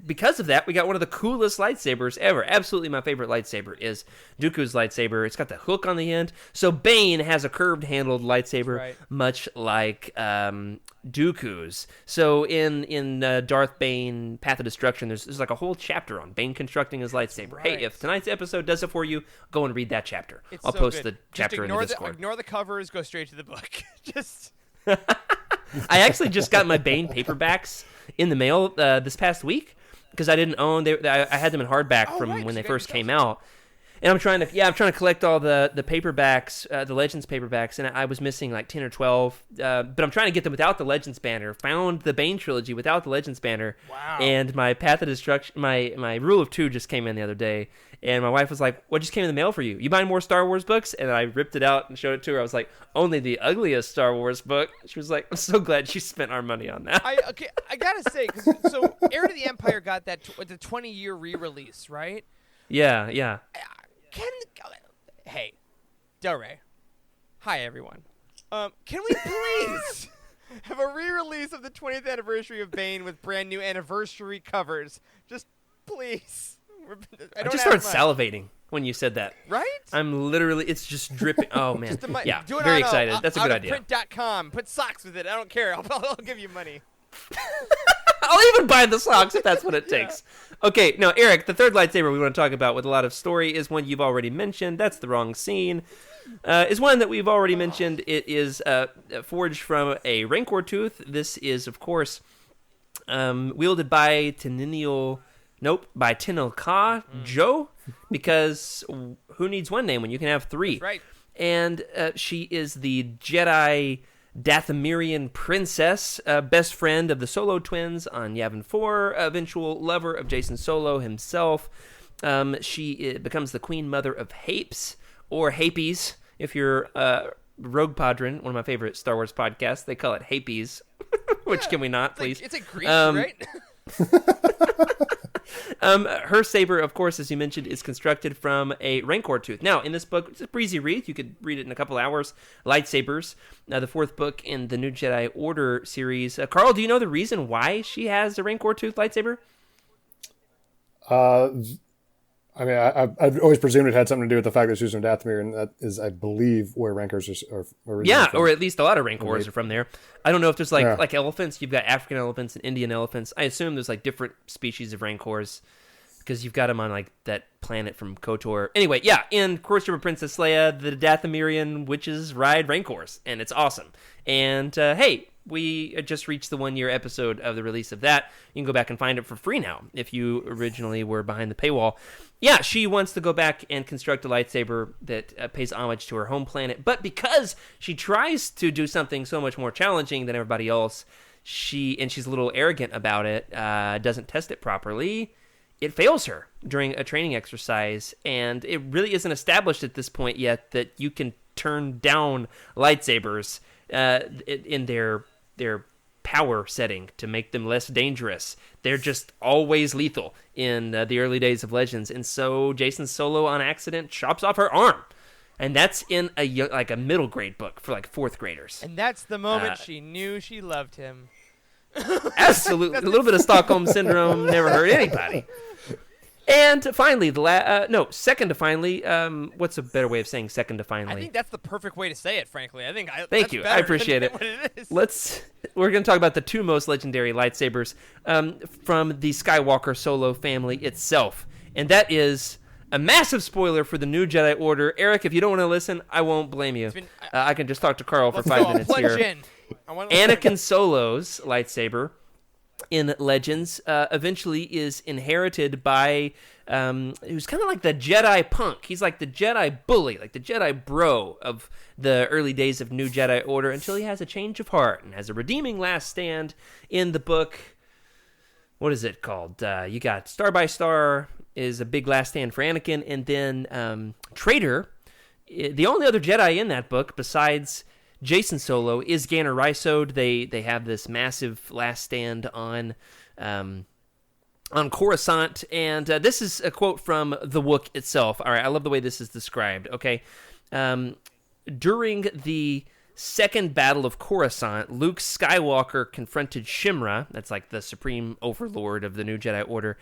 because of that, we got one of the coolest lightsabers ever. Absolutely my favorite lightsaber is Dooku's lightsaber. It's got the hook on the end. So Bane has a curved handled lightsaber, Right. much like Dooku's. So in Darth Bane Path of Destruction, there's like a whole chapter on Bane constructing his lightsaber. right. Hey, if tonight's episode does it for you, go and read that chapter. It's I'll so post good. the chapter in the ignore Discord. Ignore the covers. Go straight to the book. Just I actually just got my Bane paperbacks in the mail this past week because I didn't own. I had them in hardback from right, when they so you got first yourself came out, and I'm trying to collect all the paperbacks, the Legends paperbacks, and I was missing like 10 or 12. But I'm trying to get them without the Legends banner. Found the Bane trilogy without the Legends banner. Wow. And my Path of Destruction, my Rule of Two just came in the other day. And my wife was like, "What just came in the mail for you? You buying more Star Wars books?" And I ripped it out and showed it to her. I was like, "Only the ugliest Star Wars book." She was like, "I'm so glad she spent our money on that." I gotta say, 'cause, so Heir to the Empire got that the 20-year re-release, right? Yeah. Hey, Del Rey. Hi everyone. Can we please have a re-release of the 20th anniversary of Bane with brand new anniversary covers? Just please. I don't just have started much. salivating when you said that. Right? I'm literally, it's just dripping. Oh man, Just the yeah, do it very on excited. That's a good idea. Print.com. Put socks with it. I don't care. I'll give you money. I'll even buy the socks if that's what it takes. Okay, now Eric, the third lightsaber we want to talk about with a lot of story is one you've already mentioned. That's the wrong scene. Is one that we've already mentioned. It is forged from a Rancor tooth. This is, of course, wielded by by Tenel Ka Jo, because who needs one name when you can have three? That's right. And she is the Jedi Dathomirian princess, best friend of the Solo twins on Yavin 4, eventual lover of Jason Solo himself. She becomes the queen mother of Hapes, or Hapes, if you're Rogue Padron, one of my favorite Star Wars podcasts. They call it Hapes. Which can we not, please? It's a Greek, Um, right? Her saber, of course, as you mentioned, is constructed from a Rancor tooth. Now, in this book, it's a breezy read. You could read it in a couple hours. Lightsabers, the fourth book in the New Jedi Order series. Carl, do you know the reason why she has a Rancor tooth lightsaber? I mean, I've always presumed it had something to do with the fact that she was from Dathomir, and that is, I believe, where Rancors are originally Yeah, from. or at least a lot of Rancors are from there. I don't know if there's Yeah. like elephants. You've got African elephants and Indian elephants. I assume there's like different species of Rancors because you've got them on like that planet from KOTOR. Anyway, yeah, in Courtship of Princess Leia, the Dathomirian witches ride Rancors, and it's awesome. And hey, we just reached the 1-year episode of the release of that. You can go back and find it for free now if you originally were behind the paywall. Yeah, she wants to go back and construct a lightsaber that pays homage to her home planet. But because she tries to do something so much more challenging than everybody else, she's a little arrogant about it, doesn't test it properly. It fails her during a training exercise, and it really isn't established at this point yet that you can turn down lightsabers in their power setting to make them less dangerous. They're just always lethal in the early days of Legends, and so Jason Solo on accident chops off her arm, and that's in a middle grade book for like fourth graders. And that's the moment she knew she loved him. Absolutely, a little bit of Stockholm syndrome never hurt anybody. And finally, second to finally. What's a better way of saying second to finally? I think that's the perfect way to say it, frankly. Thank that's you. better I appreciate than it. what it is. We're going to talk about the two most legendary lightsabers from the Skywalker Solo family itself. And that is a massive spoiler for the New Jedi Order. Eric, if you don't want to listen, I won't blame you. I can just talk to Carl for 5 minutes here. Anakin Solo's lightsaber in Legends eventually is inherited by who's kind of like the Jedi punk. He's like the Jedi bully, like the Jedi bro of the early days of New Jedi Order, until he has a change of heart and has a redeeming last stand in the book. What is it called? You got Star by Star is a big last stand for Anakin, and then Traitor, the only other Jedi in that book besides Jason Solo, is Ganner Rysode. They have this massive last stand on Coruscant, and this is a quote from the Wook itself. All right, I love the way this is described. Okay, during the Second Battle of Coruscant, Luke Skywalker confronted Shimra. That's like the supreme overlord of the New Jedi Order.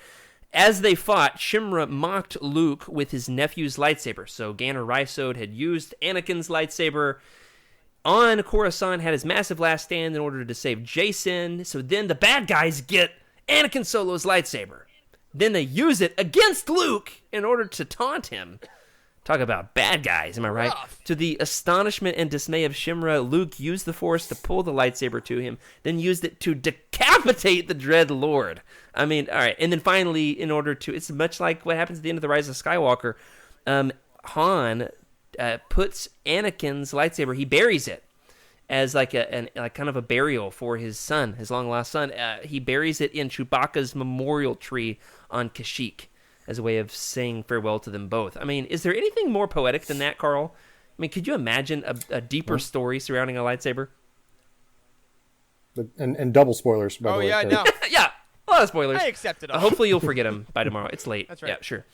As they fought, Shimra mocked Luke with his nephew's lightsaber. So Ganner Rysode had used Anakin's lightsaber on Coruscant, had his massive last stand in order to save Jason. So then the bad guys get Anakin Solo's lightsaber. Then they use it against Luke in order to taunt him. Talk about bad guys, am I right? Rough. To the astonishment and dismay of Shimra, Luke used the Force to pull the lightsaber to him, then used it to decapitate the Dread Lord. I mean, all right. And then finally, in order to, it's much like what happens at the end of The Rise of Skywalker, Han puts Anakin's lightsaber, he buries it as like like kind of a burial for his son, his long lost son. He buries it in Chewbacca's memorial tree on Kashyyyk as a way of saying farewell to them both. I mean, is there anything more poetic than that, Carl? I mean, could you imagine a deeper story surrounding a lightsaber? And double spoilers, by the way. Oh, yeah, Terry. no. Yeah, a lot of spoilers. I accept it all. Hopefully you'll forget them by tomorrow. It's late. That's right. Yeah, sure.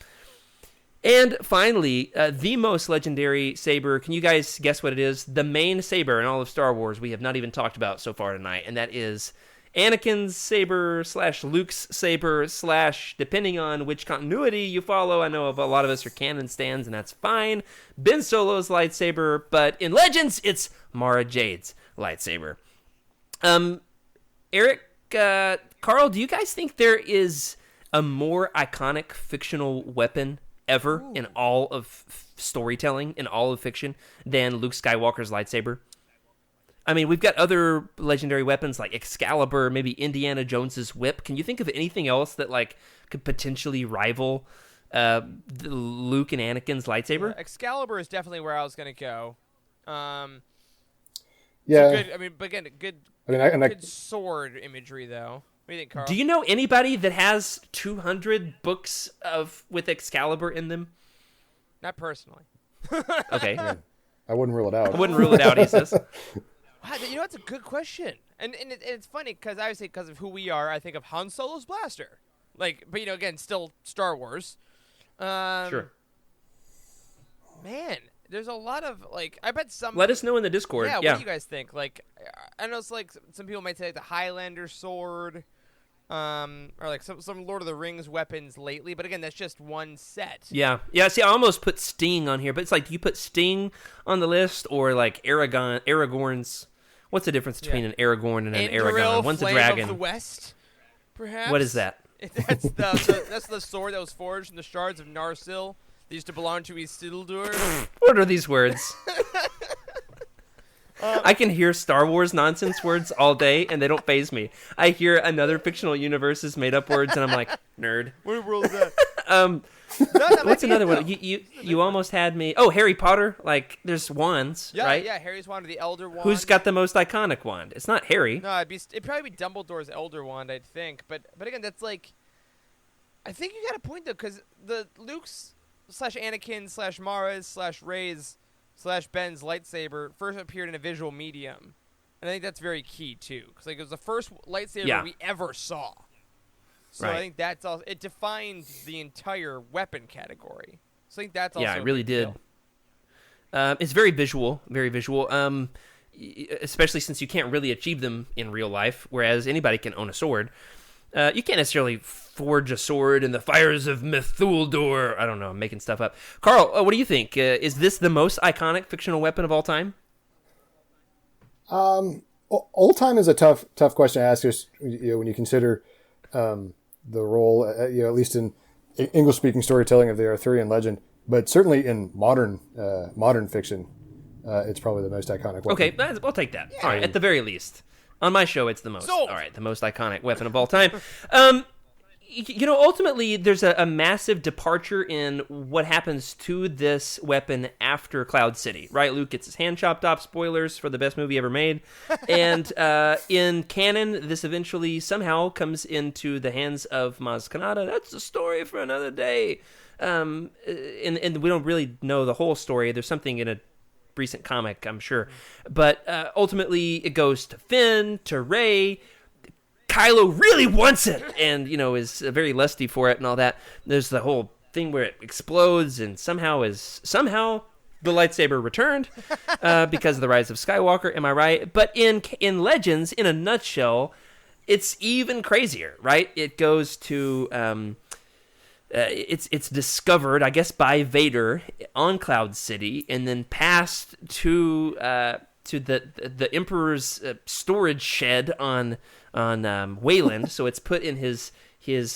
And finally, the most legendary saber. Can you guys guess what it is? The main saber in all of Star Wars we have not even talked about so far tonight, and that is Anakin's saber / Luke's saber / depending on which continuity you follow. I know a lot of us are canon stands, and that's fine. Ben Solo's lightsaber, but in Legends, it's Mara Jade's lightsaber. Eric, Carl, do you guys think there is a more iconic fictional weapon ever in all of storytelling, in all of fiction, than Luke Skywalker's lightsaber? I mean, we've got other legendary weapons like Excalibur, maybe Indiana Jones's whip. Can you think of anything else that like could potentially rival Luke and Anakin's lightsaber? Excalibur is definitely where I was going to go. Yeah. Good, I mean, but again, good sword imagery, though. What do you think, Carl? Do you know anybody that has 200 books with Excalibur in them? Not personally. Okay. Yeah. I wouldn't rule it out. I wouldn't rule it out, he says. Wow, that's a good question. And it's funny because obviously because of who we are, I think of Han Solo's blaster. Like, but again, still Star Wars. Sure. Man, there's a lot of like. I bet some. Let us know in the Discord. Yeah, what do you guys think? Like, I know it's like some people might say like the Highlander sword, or like some Lord of the Rings weapons lately. But again, that's just one set. Yeah. See, I almost put Sting on here, but it's like, do you put Sting on the list or like Aragorn's? What's the difference between an Aragorn and an Aragon? One's Flame a dragon. Of the West, perhaps. What is that? That's the sword that was forged in the shards of Narsil. They used to belong to Isildur. What are these words? I can hear Star Wars nonsense words all day, and they don't faze me. I hear another fictional universe's made up words, and I'm like, nerd. What world is that? What's another one? You almost had me. Oh, Harry Potter. Like, there's wands, right? Yeah, Harry's wand, or the Elder Wand. Who's got the most iconic wand? It's not Harry. No, it'd probably be Dumbledore's Elder Wand, I'd think. But again, that's like, I think you got a point though, because the Luke's / Anakin's / Mara's / Rey's / Ben's lightsaber first appeared in a visual medium, and I think that's very key too, because like it was the first lightsaber we ever saw. So I think that's all. It defined the entire weapon category. So I think that's also it really did. Deal. It's very visual, very visual. Especially since you can't really achieve them in real life, whereas anybody can own a sword. You can't necessarily forge a sword in the fires of Mithuldur. I don't know, I'm making stuff up. Carl, what do you think? Is this the most iconic fictional weapon of all time? Old time is a tough question to ask. Just when you consider the role, at least in English-speaking storytelling of the Arthurian legend, but certainly in modern fiction, it's probably the most iconic weapon. Okay, we'll take that. All right, at the very least. On my show, it's the most. Sold. All right, the most iconic weapon of all time. Ultimately, there's a massive departure in what happens to this weapon after Cloud City, right? Luke gets his hand chopped off, spoilers for the best movie ever made. And in canon, this eventually somehow comes into the hands of Maz Kanata. That's a story for another day. And we don't really know the whole story. There's something in a recent comic, I'm sure. But ultimately, it goes to Finn, to Rey. Kylo really wants it and, is very lusty for it and all that. There's the whole thing where it explodes and somehow the lightsaber returned because of the rise of Skywalker. Am I right? But in Legends, in a nutshell, it's even crazier, right? It goes to... it's discovered, I guess, by Vader on Cloud City, and then passed to the Emperor's storage shed on Wayland. So it's put in his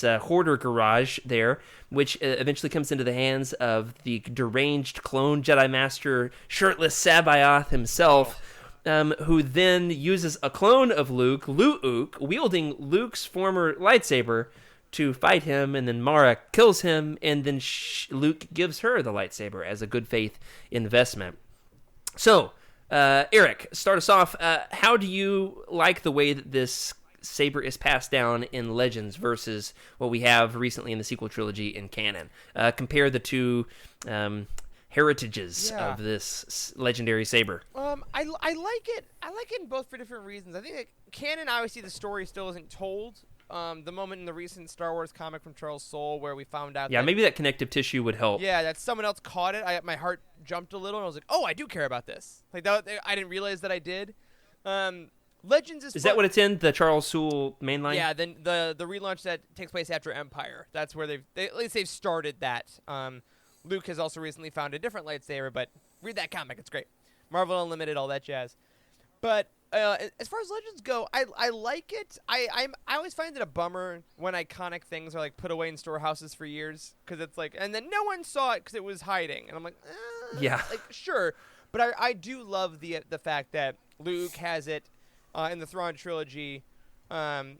hoarder garage there, which eventually comes into the hands of the deranged clone Jedi Master, shirtless Sabaoth himself. Who then uses a clone of Luke, wielding Luke's former lightsaber, to fight him, and then Mara kills him, and then Luke gives her the lightsaber as a good faith investment. So, Eric, start us off. How do you like the way that this saber is passed down in Legends versus what we have recently in the sequel trilogy in canon? Compare the two heritages of this legendary saber. I like it. I like it in both for different reasons. I think that canon, obviously, the story still isn't told. The moment in the recent Star Wars comic from Charles Soule where we found out maybe that connective tissue would help. Yeah, that someone else caught it. My heart jumped a little, and I was like, oh, I do care about this. Like, that, I didn't realize that I did. Legends is that what it's in, the Charles Soule mainline? Yeah, then the relaunch that takes place after Empire. That's where at least they've started that. Luke has also recently found a different lightsaber, but read that comic. It's great. Marvel Unlimited, all that jazz. But as far as Legends go, I like it. I always find it a bummer when iconic things are like put away in storehouses for years, because it's like, and then no one saw it because it was hiding, and I'm like, like sure, but I do love the fact that Luke has it in the Thrawn trilogy, and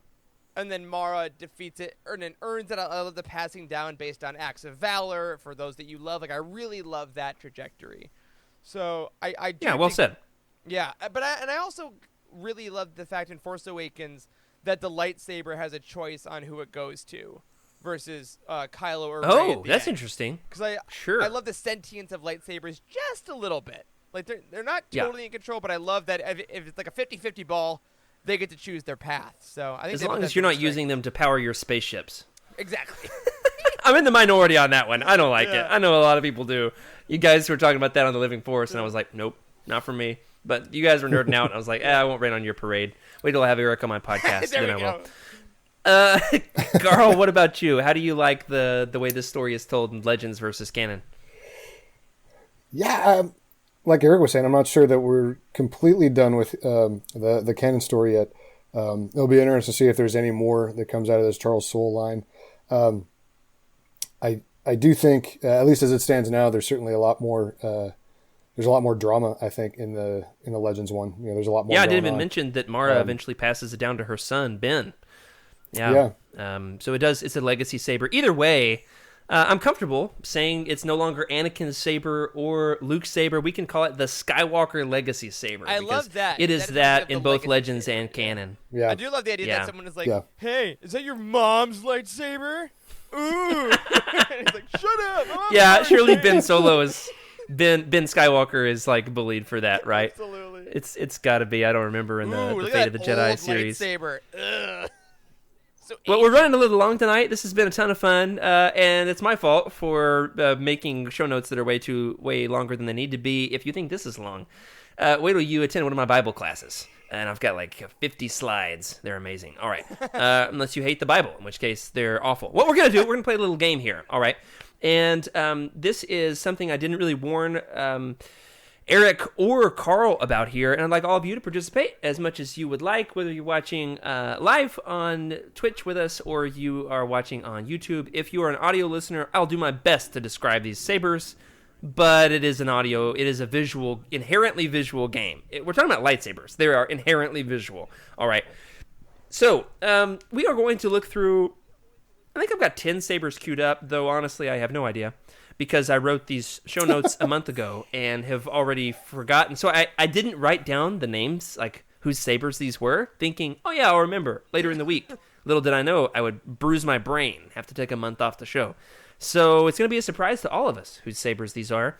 then Mara defeats it and then earns it. I love the passing down based on acts of valor for those that you love. Like, I really love that trajectory. So I do well said. Yeah, but I also really love the fact in Force Awakens that the lightsaber has a choice on who it goes to versus Kylo or Rey. Oh, that's interesting. Because I love the sentience of lightsabers just a little bit. Like they're not Yeah. totally in control, but I love that if it's like a 50-50 ball, they get to choose their path. So I think As they put long that as you're to the not using them to power your spaceships. strength. Exactly. I'm in the minority on that one. I don't like it. Yeah. I know a lot of people do. You guys were talking about that on the Living Force, and I was like, nope, not for me. But you guys were nerding out, and I was like, I won't rain on your parade. Wait till I have Eric on my podcast, There then we I go. will. Carl, what about you? How do you like the way this story is told in Legends versus canon? Yeah, like Eric was saying, I'm not sure that we're completely done with the canon story yet. It'll be interesting to see if there's any more that comes out of this Charles Soule line. I do think, at least as it stands now, there's certainly a lot more. There's a lot more drama, I think, in the Legends one. There's a lot more. Yeah, I didn't going even on. mention that Mara eventually passes it down to her son Ben. Yeah. So it does. It's a legacy saber. Either way, I'm comfortable saying it's no longer Anakin's saber or Luke's saber. We can call it the Skywalker legacy saber. I because love that. It is That is that the in both legacy Legends saber. and canon. Yeah, I do love the idea Yeah. that someone is like, Yeah. "Hey, is that your mom's lightsaber?" Ooh. And he's like, "Shut up." I'm Yeah, sorry." surely Ben Solo is Ben Skywalker is like bullied for that, right? Absolutely. It's got to be. I don't remember in Ooh, the look Fate at of the that Jedi old series. lightsaber. Ugh. So Well, we're running a little long tonight. This has been a ton of fun, and it's my fault for making show notes that are way longer than they need to be. If you think this is long, wait till you attend one of my Bible classes, and I've got like 50 slides. They're amazing. All right, unless you hate the Bible, in which case they're awful. What we're gonna do? We're gonna play a little game here. All right, and this is something I didn't really warn Eric or Carl about here, and I'd like all of you to participate as much as you would like, whether you're watching live on Twitch with us or you are watching on YouTube. If you are an audio listener, I'll do my best to describe these sabers, but it is a visual, inherently visual game. We're talking about lightsabers. They are inherently visual. All right. So, we are going to look through, I think I've got 10 sabers queued up, though honestly I have no idea, because I wrote these show notes a month ago and have already forgotten. So I didn't write down the names, like whose sabers these were, thinking, oh yeah, I'll remember later in the week. Little did I know I would bruise my brain, have to take a month off the show. So it's going to be a surprise to all of us whose sabers these are.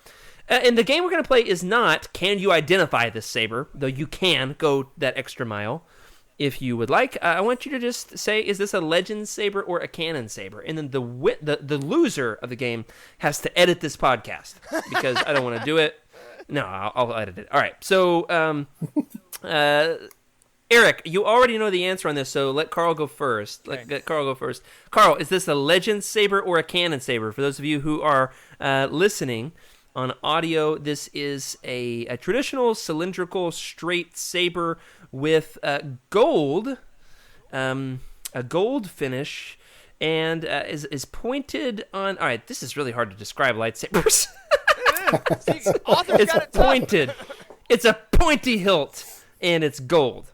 And the game we're going to play is not, can you identify this saber, though you can go that extra mile. If you would like, I want you to just say, is this a Legends saber or a canon saber? And then the loser of the game has to edit this podcast because I don't want to do it. No, I'll edit it. All right. So, Eric, you already know the answer on this, so let Carl go first. Let Carl go first. Carl, is this a Legends saber or a canon saber? For those of you who are listening on audio, this is a traditional cylindrical straight saber with gold, a gold finish, and is pointed on. All right, this is really hard to describe lightsabers. See, authors It's got it tough. pointed. It's a pointy hilt, and it's gold.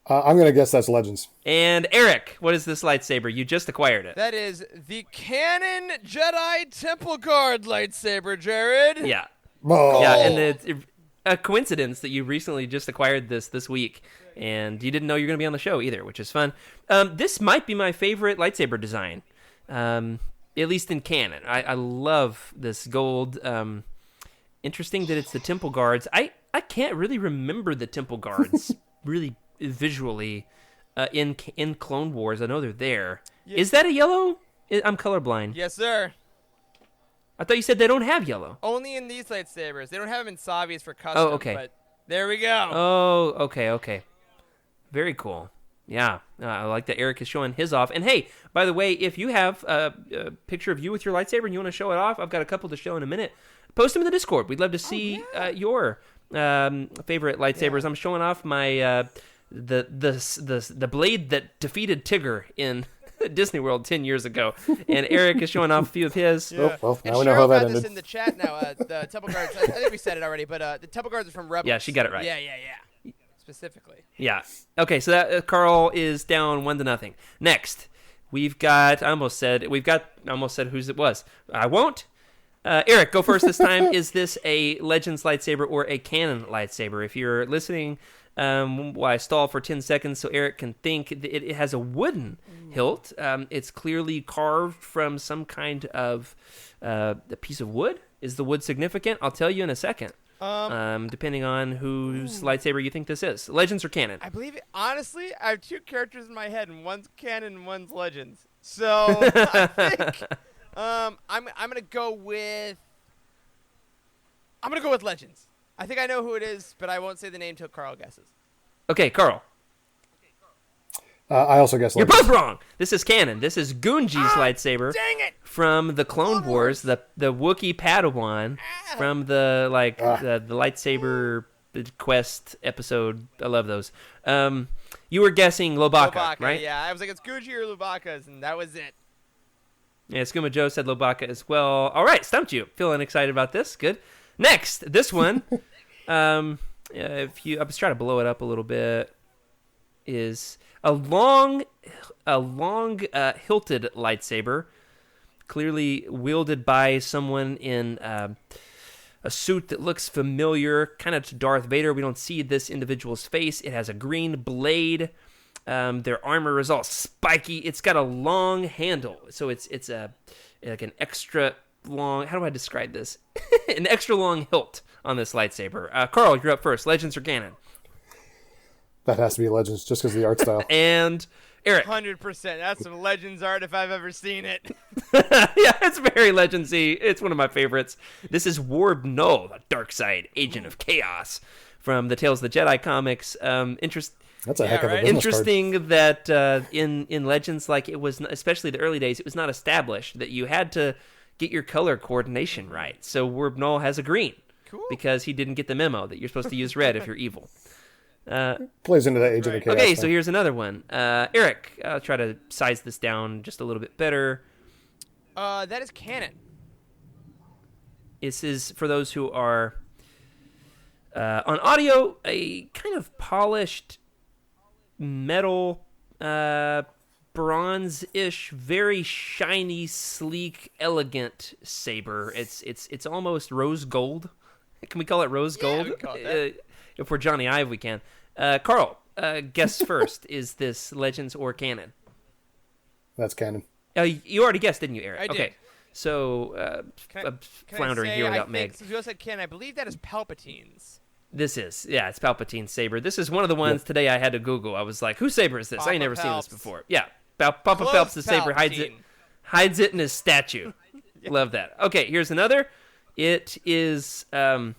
I'm going to guess that's Legends. And Eric, what is this lightsaber? You just acquired it. That is the Canon Jedi Temple Guard lightsaber, Jared. Yeah. Oh, Yeah, and it's a coincidence that you recently just acquired this week, and you didn't know you were going to be on the show either, which is fun. This might be my favorite lightsaber design, at least in canon. I love this gold. Interesting that it's the Temple Guards. I can't really remember the Temple Guards really visually in Clone Wars. I know they're there. Yeah. Is that a yellow? I'm colorblind. Yes, sir. I thought you said they don't have yellow. Only in these lightsabers. They don't have them in Savi's for custom. okay. But there we go. Oh, okay. Very cool. Yeah, I like that Eric is showing his off. And hey, by the way, if you have a picture of you with your lightsaber and you want to show it off, I've got a couple to show in a minute. Post them in the Discord. We'd love to see your favorite lightsabers. I'm showing off my the blade that defeated Tigger in Disney World 10 years ago, and Eric is showing off a few of his. Yeah. well, And now we know Cheryl how that got this ended. in the chat now. The Temple Guards. I think we said it already, but the Temple Guards are from Rebels. Yeah, she got it right. Yeah. Specifically. Yeah. Okay, so that Carl is down 1-0. Next, we've got. I almost said whose it was. I won't. Eric, go first this time. Is this a Legends lightsaber or a canon lightsaber? If you're listening, while I stall for 10 seconds so Eric can think, it has a wooden hilt. It's clearly carved from some kind of a piece of wood. Is the wood significant? I'll tell you in a second. Depending on whose lightsaber you think this is. Legends or canon? I believe it. Honestly, I have two characters in my head, and one's canon and one's Legends. So I think I'm gonna go with Legends. I think I know who it is, but I won't say the name till Carl guesses. Okay, Carl. I also guess You're Legends. both wrong. This is canon. This is Gunji's lightsaber. Dang it! From the Clone Wars, the Wookiee Padawan from the the lightsaber quest episode. I love those. You were guessing Lobaka, right? Yeah, I was like, it's Gucci or Lubaka's, and that was it. Yeah, Skooma Joe said Lobaka as well. All right, stumped you. Feeling excited about this? Good. Next, this one. If you, I was trying to blow it up a little bit. Is a long hilted lightsaber, clearly wielded by someone in a suit that looks familiar, kind of to Darth Vader. We don't see this individual's face. It has a green blade. Their armor is all spiky. It's got a long handle, so it's like an extra long. How do I describe this? An extra long hilt on this lightsaber. Carl, you're up first. Legends or canon? That has to be Legends, just because of the art style. And Eric. 100%. That's some Legends art if I've ever seen it. Yeah, it's very Legendsy. It's one of my favorites. This is Warb Null, the dark side agent of chaos from the Tales of the Jedi comics. That's a heck of a right? business Interesting that in Legends, like it was, especially the early days, it was not established that you had to get your color coordination right. So Warb Null has a green because he didn't get the memo that you're supposed to use red if you're evil. Plays into that agent of chaos. Okay, so here's another one. Eric, I'll try to size this down just a little bit better. That is canon. This is, for those who are on audio, a kind of polished metal, bronze-ish, very shiny, sleek, elegant saber. It's almost rose gold. Can we call it rose gold? We can call it that. If we're Johnny Ive, we can. Carl, guess first. Is this Legends or canon? That's canon. You already guessed, didn't you, Eric? I did. Okay. So, Can floundering I say, here without I Meg. think, since you said canon, I believe that is Palpatine's. This is, it's Palpatine's saber. This is one of the ones today I had to Google. I was like, whose saber is this? I ain't never seen this before. Yeah, Papa Close Phelps' saber Palpatine. hides it in his statue. Love that. Okay, here's another. It is a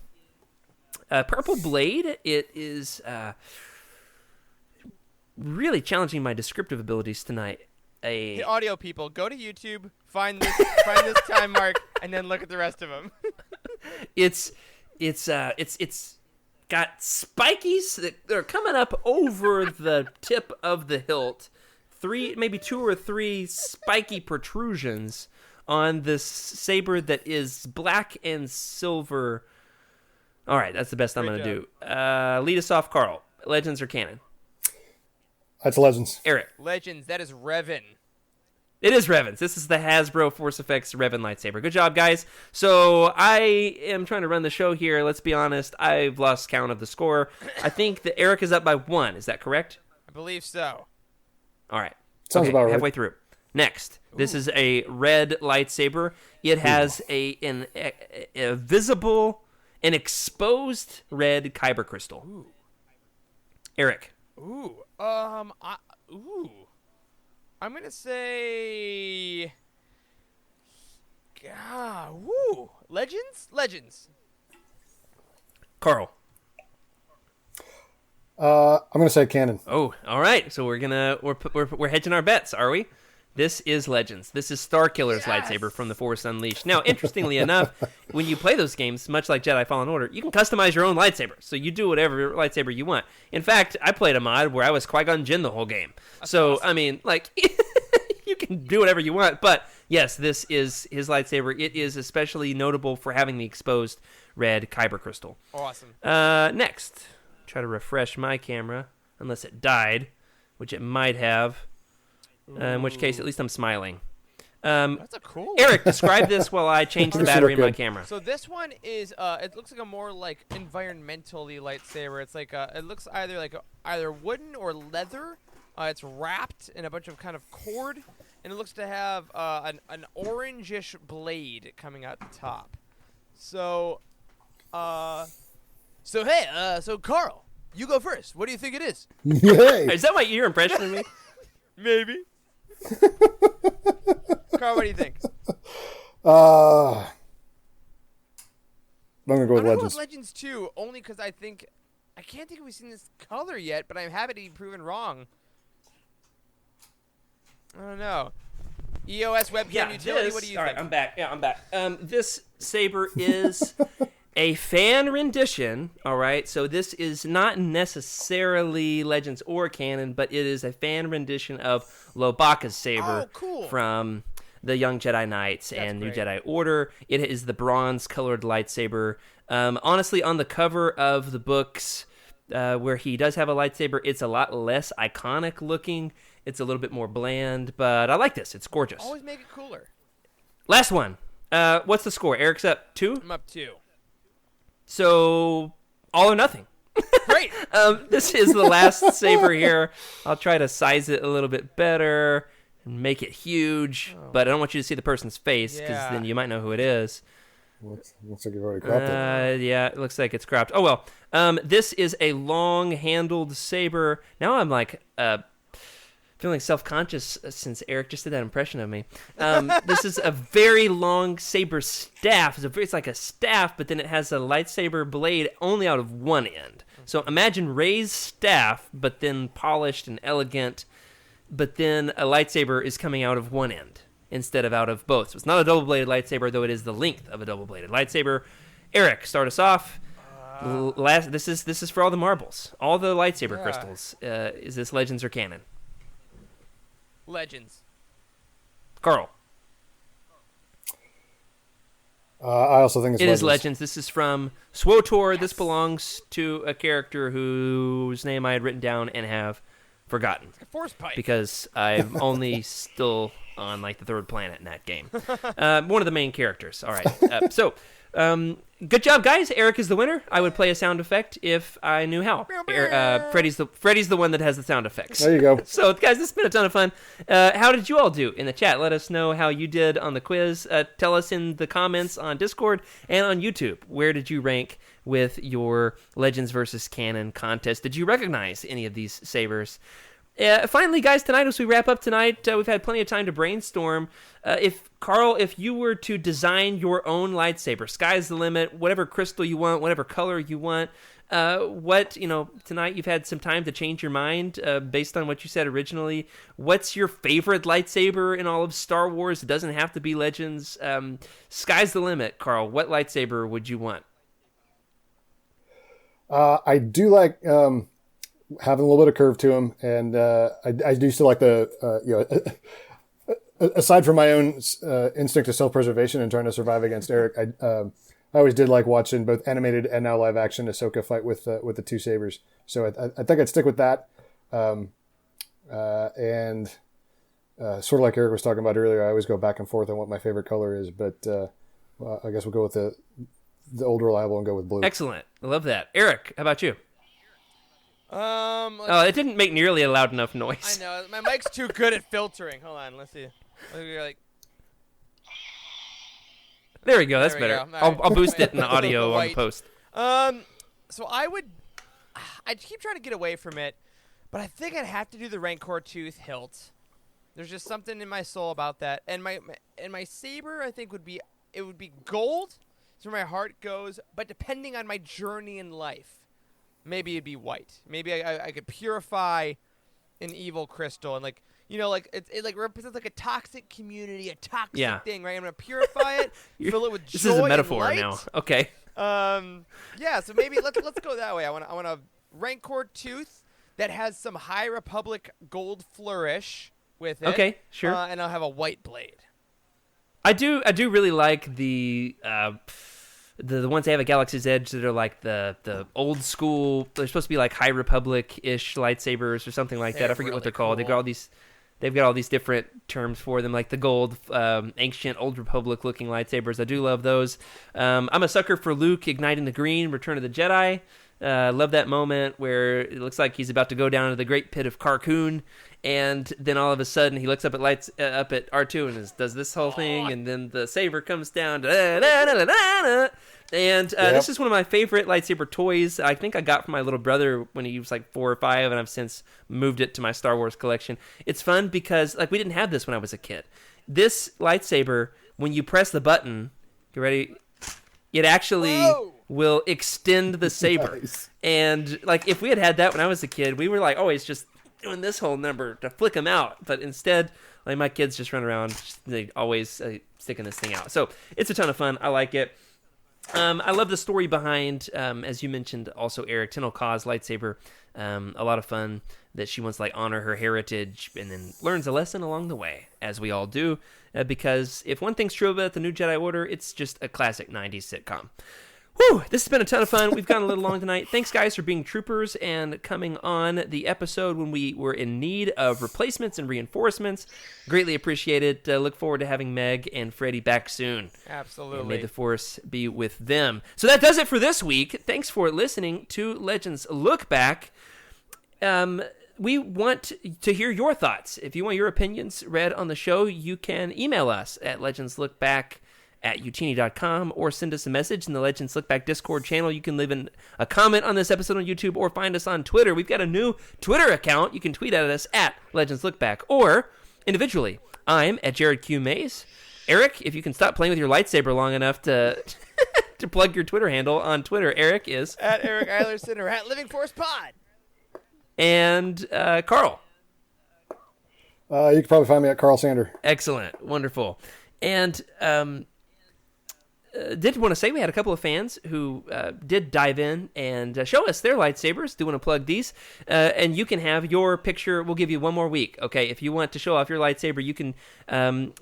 purple blade. It is really challenging my descriptive abilities tonight. The audio people, go to YouTube, find this time mark, and then look at the rest of them. It's got spikies that are coming up over the tip of the hilt. Maybe two or three spiky protrusions on this saber that is black and silver. All right, that's the best I'm going to do. Lead us off, Carl. Legends or canon? That's Legends. Eric. Legends, that is Revan. It is Revan's. This is the Hasbro Force Effects Revan lightsaber. Good job, guys. So I am trying to run the show here. Let's be honest. I've lost count of the score. I think that Eric is up by 1. Is that correct? I believe so. All right. Sounds about right. Halfway through. Next. This is a red lightsaber. It has a visible and exposed red kyber crystal. Ooh. Eric. I'm gonna say, Legends. Carl. I'm gonna say canon. Oh, all right. So we're hedging our bets, are we? This is Legends. This is Starkiller's lightsaber from The Force Unleashed. Now, interestingly enough, when you play those games, much like Jedi Fallen Order, you can customize your own lightsaber. So you do whatever lightsaber you want. In fact, I played a mod where I was Qui-Gon Jinn the whole game. So, awesome. I mean, like, you can do whatever you want. But, yes, this is his lightsaber. It is especially notable for having the exposed red kyber crystal. Awesome. Next, try to refresh my camera, unless it died, which it might have. In which case, at least I'm smiling. That's a cool one. Eric, describe this while I change the battery in my camera. So this one is, it looks like a more like environmentally lightsaber. It's like it looks either wooden or leather. It's wrapped in a bunch of kind of cord, and it looks to have an orangish blade coming out the top. So, so Carl, you go first. What do you think it is? Yay! Is that your impression of me? Maybe. Carl, what do you think? I'm gonna go I'm with gonna go Legends. with Legends 2, only because I can't think we've seen this color yet, but I'm happy to be proven wrong. I don't know. EOS webcam utility, what do you all think? right, I'm back. Yeah, I'm back. This saber is a fan rendition, all right? So this is not necessarily Legends or canon, but it is a fan rendition of Lobaka's saber Oh, cool. from the Young Jedi Knights and New great. Jedi Order. It is the bronze-colored lightsaber. Honestly, on the cover of the books where he does have a lightsaber, it's a lot less iconic looking. It's a little bit more bland, but I like this. It's gorgeous. Always make it cooler. Last one. What's the score? Eric's up 2? I'm up 2. So, all or nothing. Great. This is the last saber here. I'll try to size it a little bit better and make it huge, but I don't want you to see the person's face because Yeah. then you might know who it is. Looks like you've already cropped it. Yeah, it looks like it's cropped. Oh, well. This is a long-handled saber. Now I'm like feeling self-conscious since Eric just did that impression of me. This is a very long saber staff. It's like a staff, but then it has a lightsaber blade only out of one end. So imagine Rey's staff, but then polished and elegant, but then a lightsaber is coming out of one end instead of out of both. So it's not a double-bladed lightsaber, though it is the length of a double-bladed lightsaber. Eric, start us off. This is for all the marbles, all the lightsaber crystals. Is this Legends or canon? Legends. Carl. I also think it's It Legends. is Legends. This is from SWOTOR. This belongs to a character whose name I had written down and have forgotten A force pipe. because I'm only still on like the third planet in that game. One of the main characters. All right. Good job, guys. Eric is the winner. I would play a sound effect if I knew how. Freddy's the one that has the sound effects. There you go. So, guys, this has been a ton of fun. How did you all do in the chat? Let us know how you did on the quiz. Tell us in the comments on Discord and on YouTube. Where did you rank with your Legends versus Canon contest? Did you recognize any of these sabers? Finally, guys, tonight as we wrap up tonight, we've had plenty of time to brainstorm. If you were to design your own lightsaber, sky's the limit, whatever crystal you want, whatever color you want, tonight you've had some time to change your mind based on what you said originally. What's your favorite lightsaber in all of Star Wars? It doesn't have to be Legends. Sky's the limit, Carl. What lightsaber would you want? I do like having a little bit of curve to them, and I do still like the aside from my own instinct of self-preservation and trying to survive against Eric, I always did like watching both animated and now live action Ahsoka fight with the two sabers. So I think I'd stick with that. And sort of like Eric was talking about earlier, I always go back and forth on what my favorite color is, but I guess we'll go with the old reliable and go with blue. Excellent. I love that. Eric, how about you? Let's It didn't make nearly a loud enough noise. I know. My mic's too good at filtering. Hold on. Let's see. Like, There we go. That's There we better. go. All right. I'll boost it in the audio on the White. post. So I keep trying to get away from it, but I think I'd have to do the Rancor Tooth hilt. There's just something in my soul about that. And my saber, I think, would be gold. That's where my heart goes. But depending on my journey in life, maybe it'd be white. Maybe I could purify an evil crystal and it represents like a toxic community, a toxic thing, right? I'm gonna purify it, fill it with joy. This is a metaphor and light. now. Okay. Yeah. So maybe let's go that way. I want a Rancor Tooth that has some High Republic gold flourish with it. Okay, sure. And I'll have a white blade. I do really like the ones they have at Galaxy's Edge that are like the old school. They're supposed to be like High Republic-ish lightsabers or something like that. I They're forget what really they're called. cool. They've got all these different terms for them, like the gold, ancient Old Republic-looking lightsabers. I do love those. I'm a sucker for Luke igniting the green, Return of the Jedi Love that moment where it looks like he's about to go down to the great pit of Carcoon, and then all of a sudden he looks up at R2 and does this whole thing, and then the saber comes down. And this is one of my favorite lightsaber toys. I think I got from my little brother when he was like 4 or 5, and I've since moved it to my Star Wars collection. It's fun because we didn't have this when I was a kid. This lightsaber, when you press the button, you ready? It actually will extend the saber. Nice. And if we had that when I was a kid, we were always just doing this whole number to flick them out. But instead, my kids just run around, they always sticking this thing out. So it's a ton of fun. I like it. I love the story behind, as you mentioned, also Eric, Tenel Ka's lightsaber. A lot of fun that she wants to honor her heritage and then learns a lesson along the way, as we all do. Because if one thing's true about the New Jedi Order, it's just a classic 90s sitcom. Whew, this has been a ton of fun. We've gone a little long tonight. Thanks, guys, for being troopers and coming on the episode when we were in need of replacements and reinforcements. Greatly appreciated. Look forward to having Meg and Freddie back soon. Absolutely. And may the Force be with them. So that does it for this week. Thanks for listening to Legends Look Back. We want to hear your thoughts. If you want your opinions read on the show, you can email us at legendslookback@utini.com or send us a message in the Legends Look Back Discord channel. You can leave a comment on this episode on YouTube or find us on Twitter. We've got a new Twitter account. You can tweet at us at Legends Look Back, or individually, I'm at Jared Q. Mays. Eric, if you can stop playing with your lightsaber long enough to to plug your Twitter handle on Twitter, Eric is at Eric Eilerson or at Living Force Pod. And Carl. You can probably find me at Carl Sander. Excellent. Wonderful. And did want to say we had a couple of fans who did dive in and show us their lightsabers. Do want to plug these. And you can have your picture. We'll give you one more week. Okay. If you want to show off your lightsaber, you can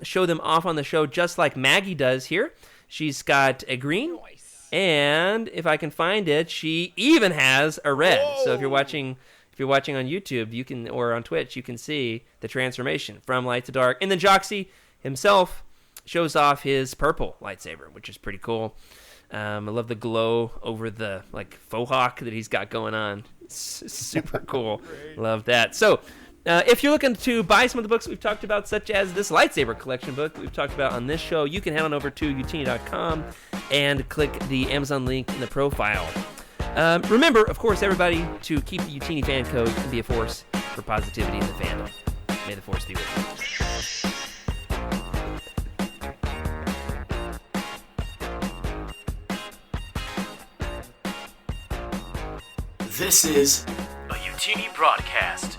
show them off on the show just like Maggie does here. She's got a green. Nice. And if I can find it, she even has a red. Whoa. So if you're watching on YouTube, you can, or on Twitch, you can see the transformation from light to dark. And then Joxy himself shows off his purple lightsaber, which is pretty cool. I love the glow over the faux hawk that he's got going on. It's super cool. Love that. So if you're looking to buy some of the books we've talked about, such as this lightsaber collection book we've talked about on this show, you can head on over to utini.com and click the Amazon link in the profile. Remember, of course, everybody, to keep the Utini fan code and be a force for positivity in the fandom. May the Force be with you. This is a Utini broadcast.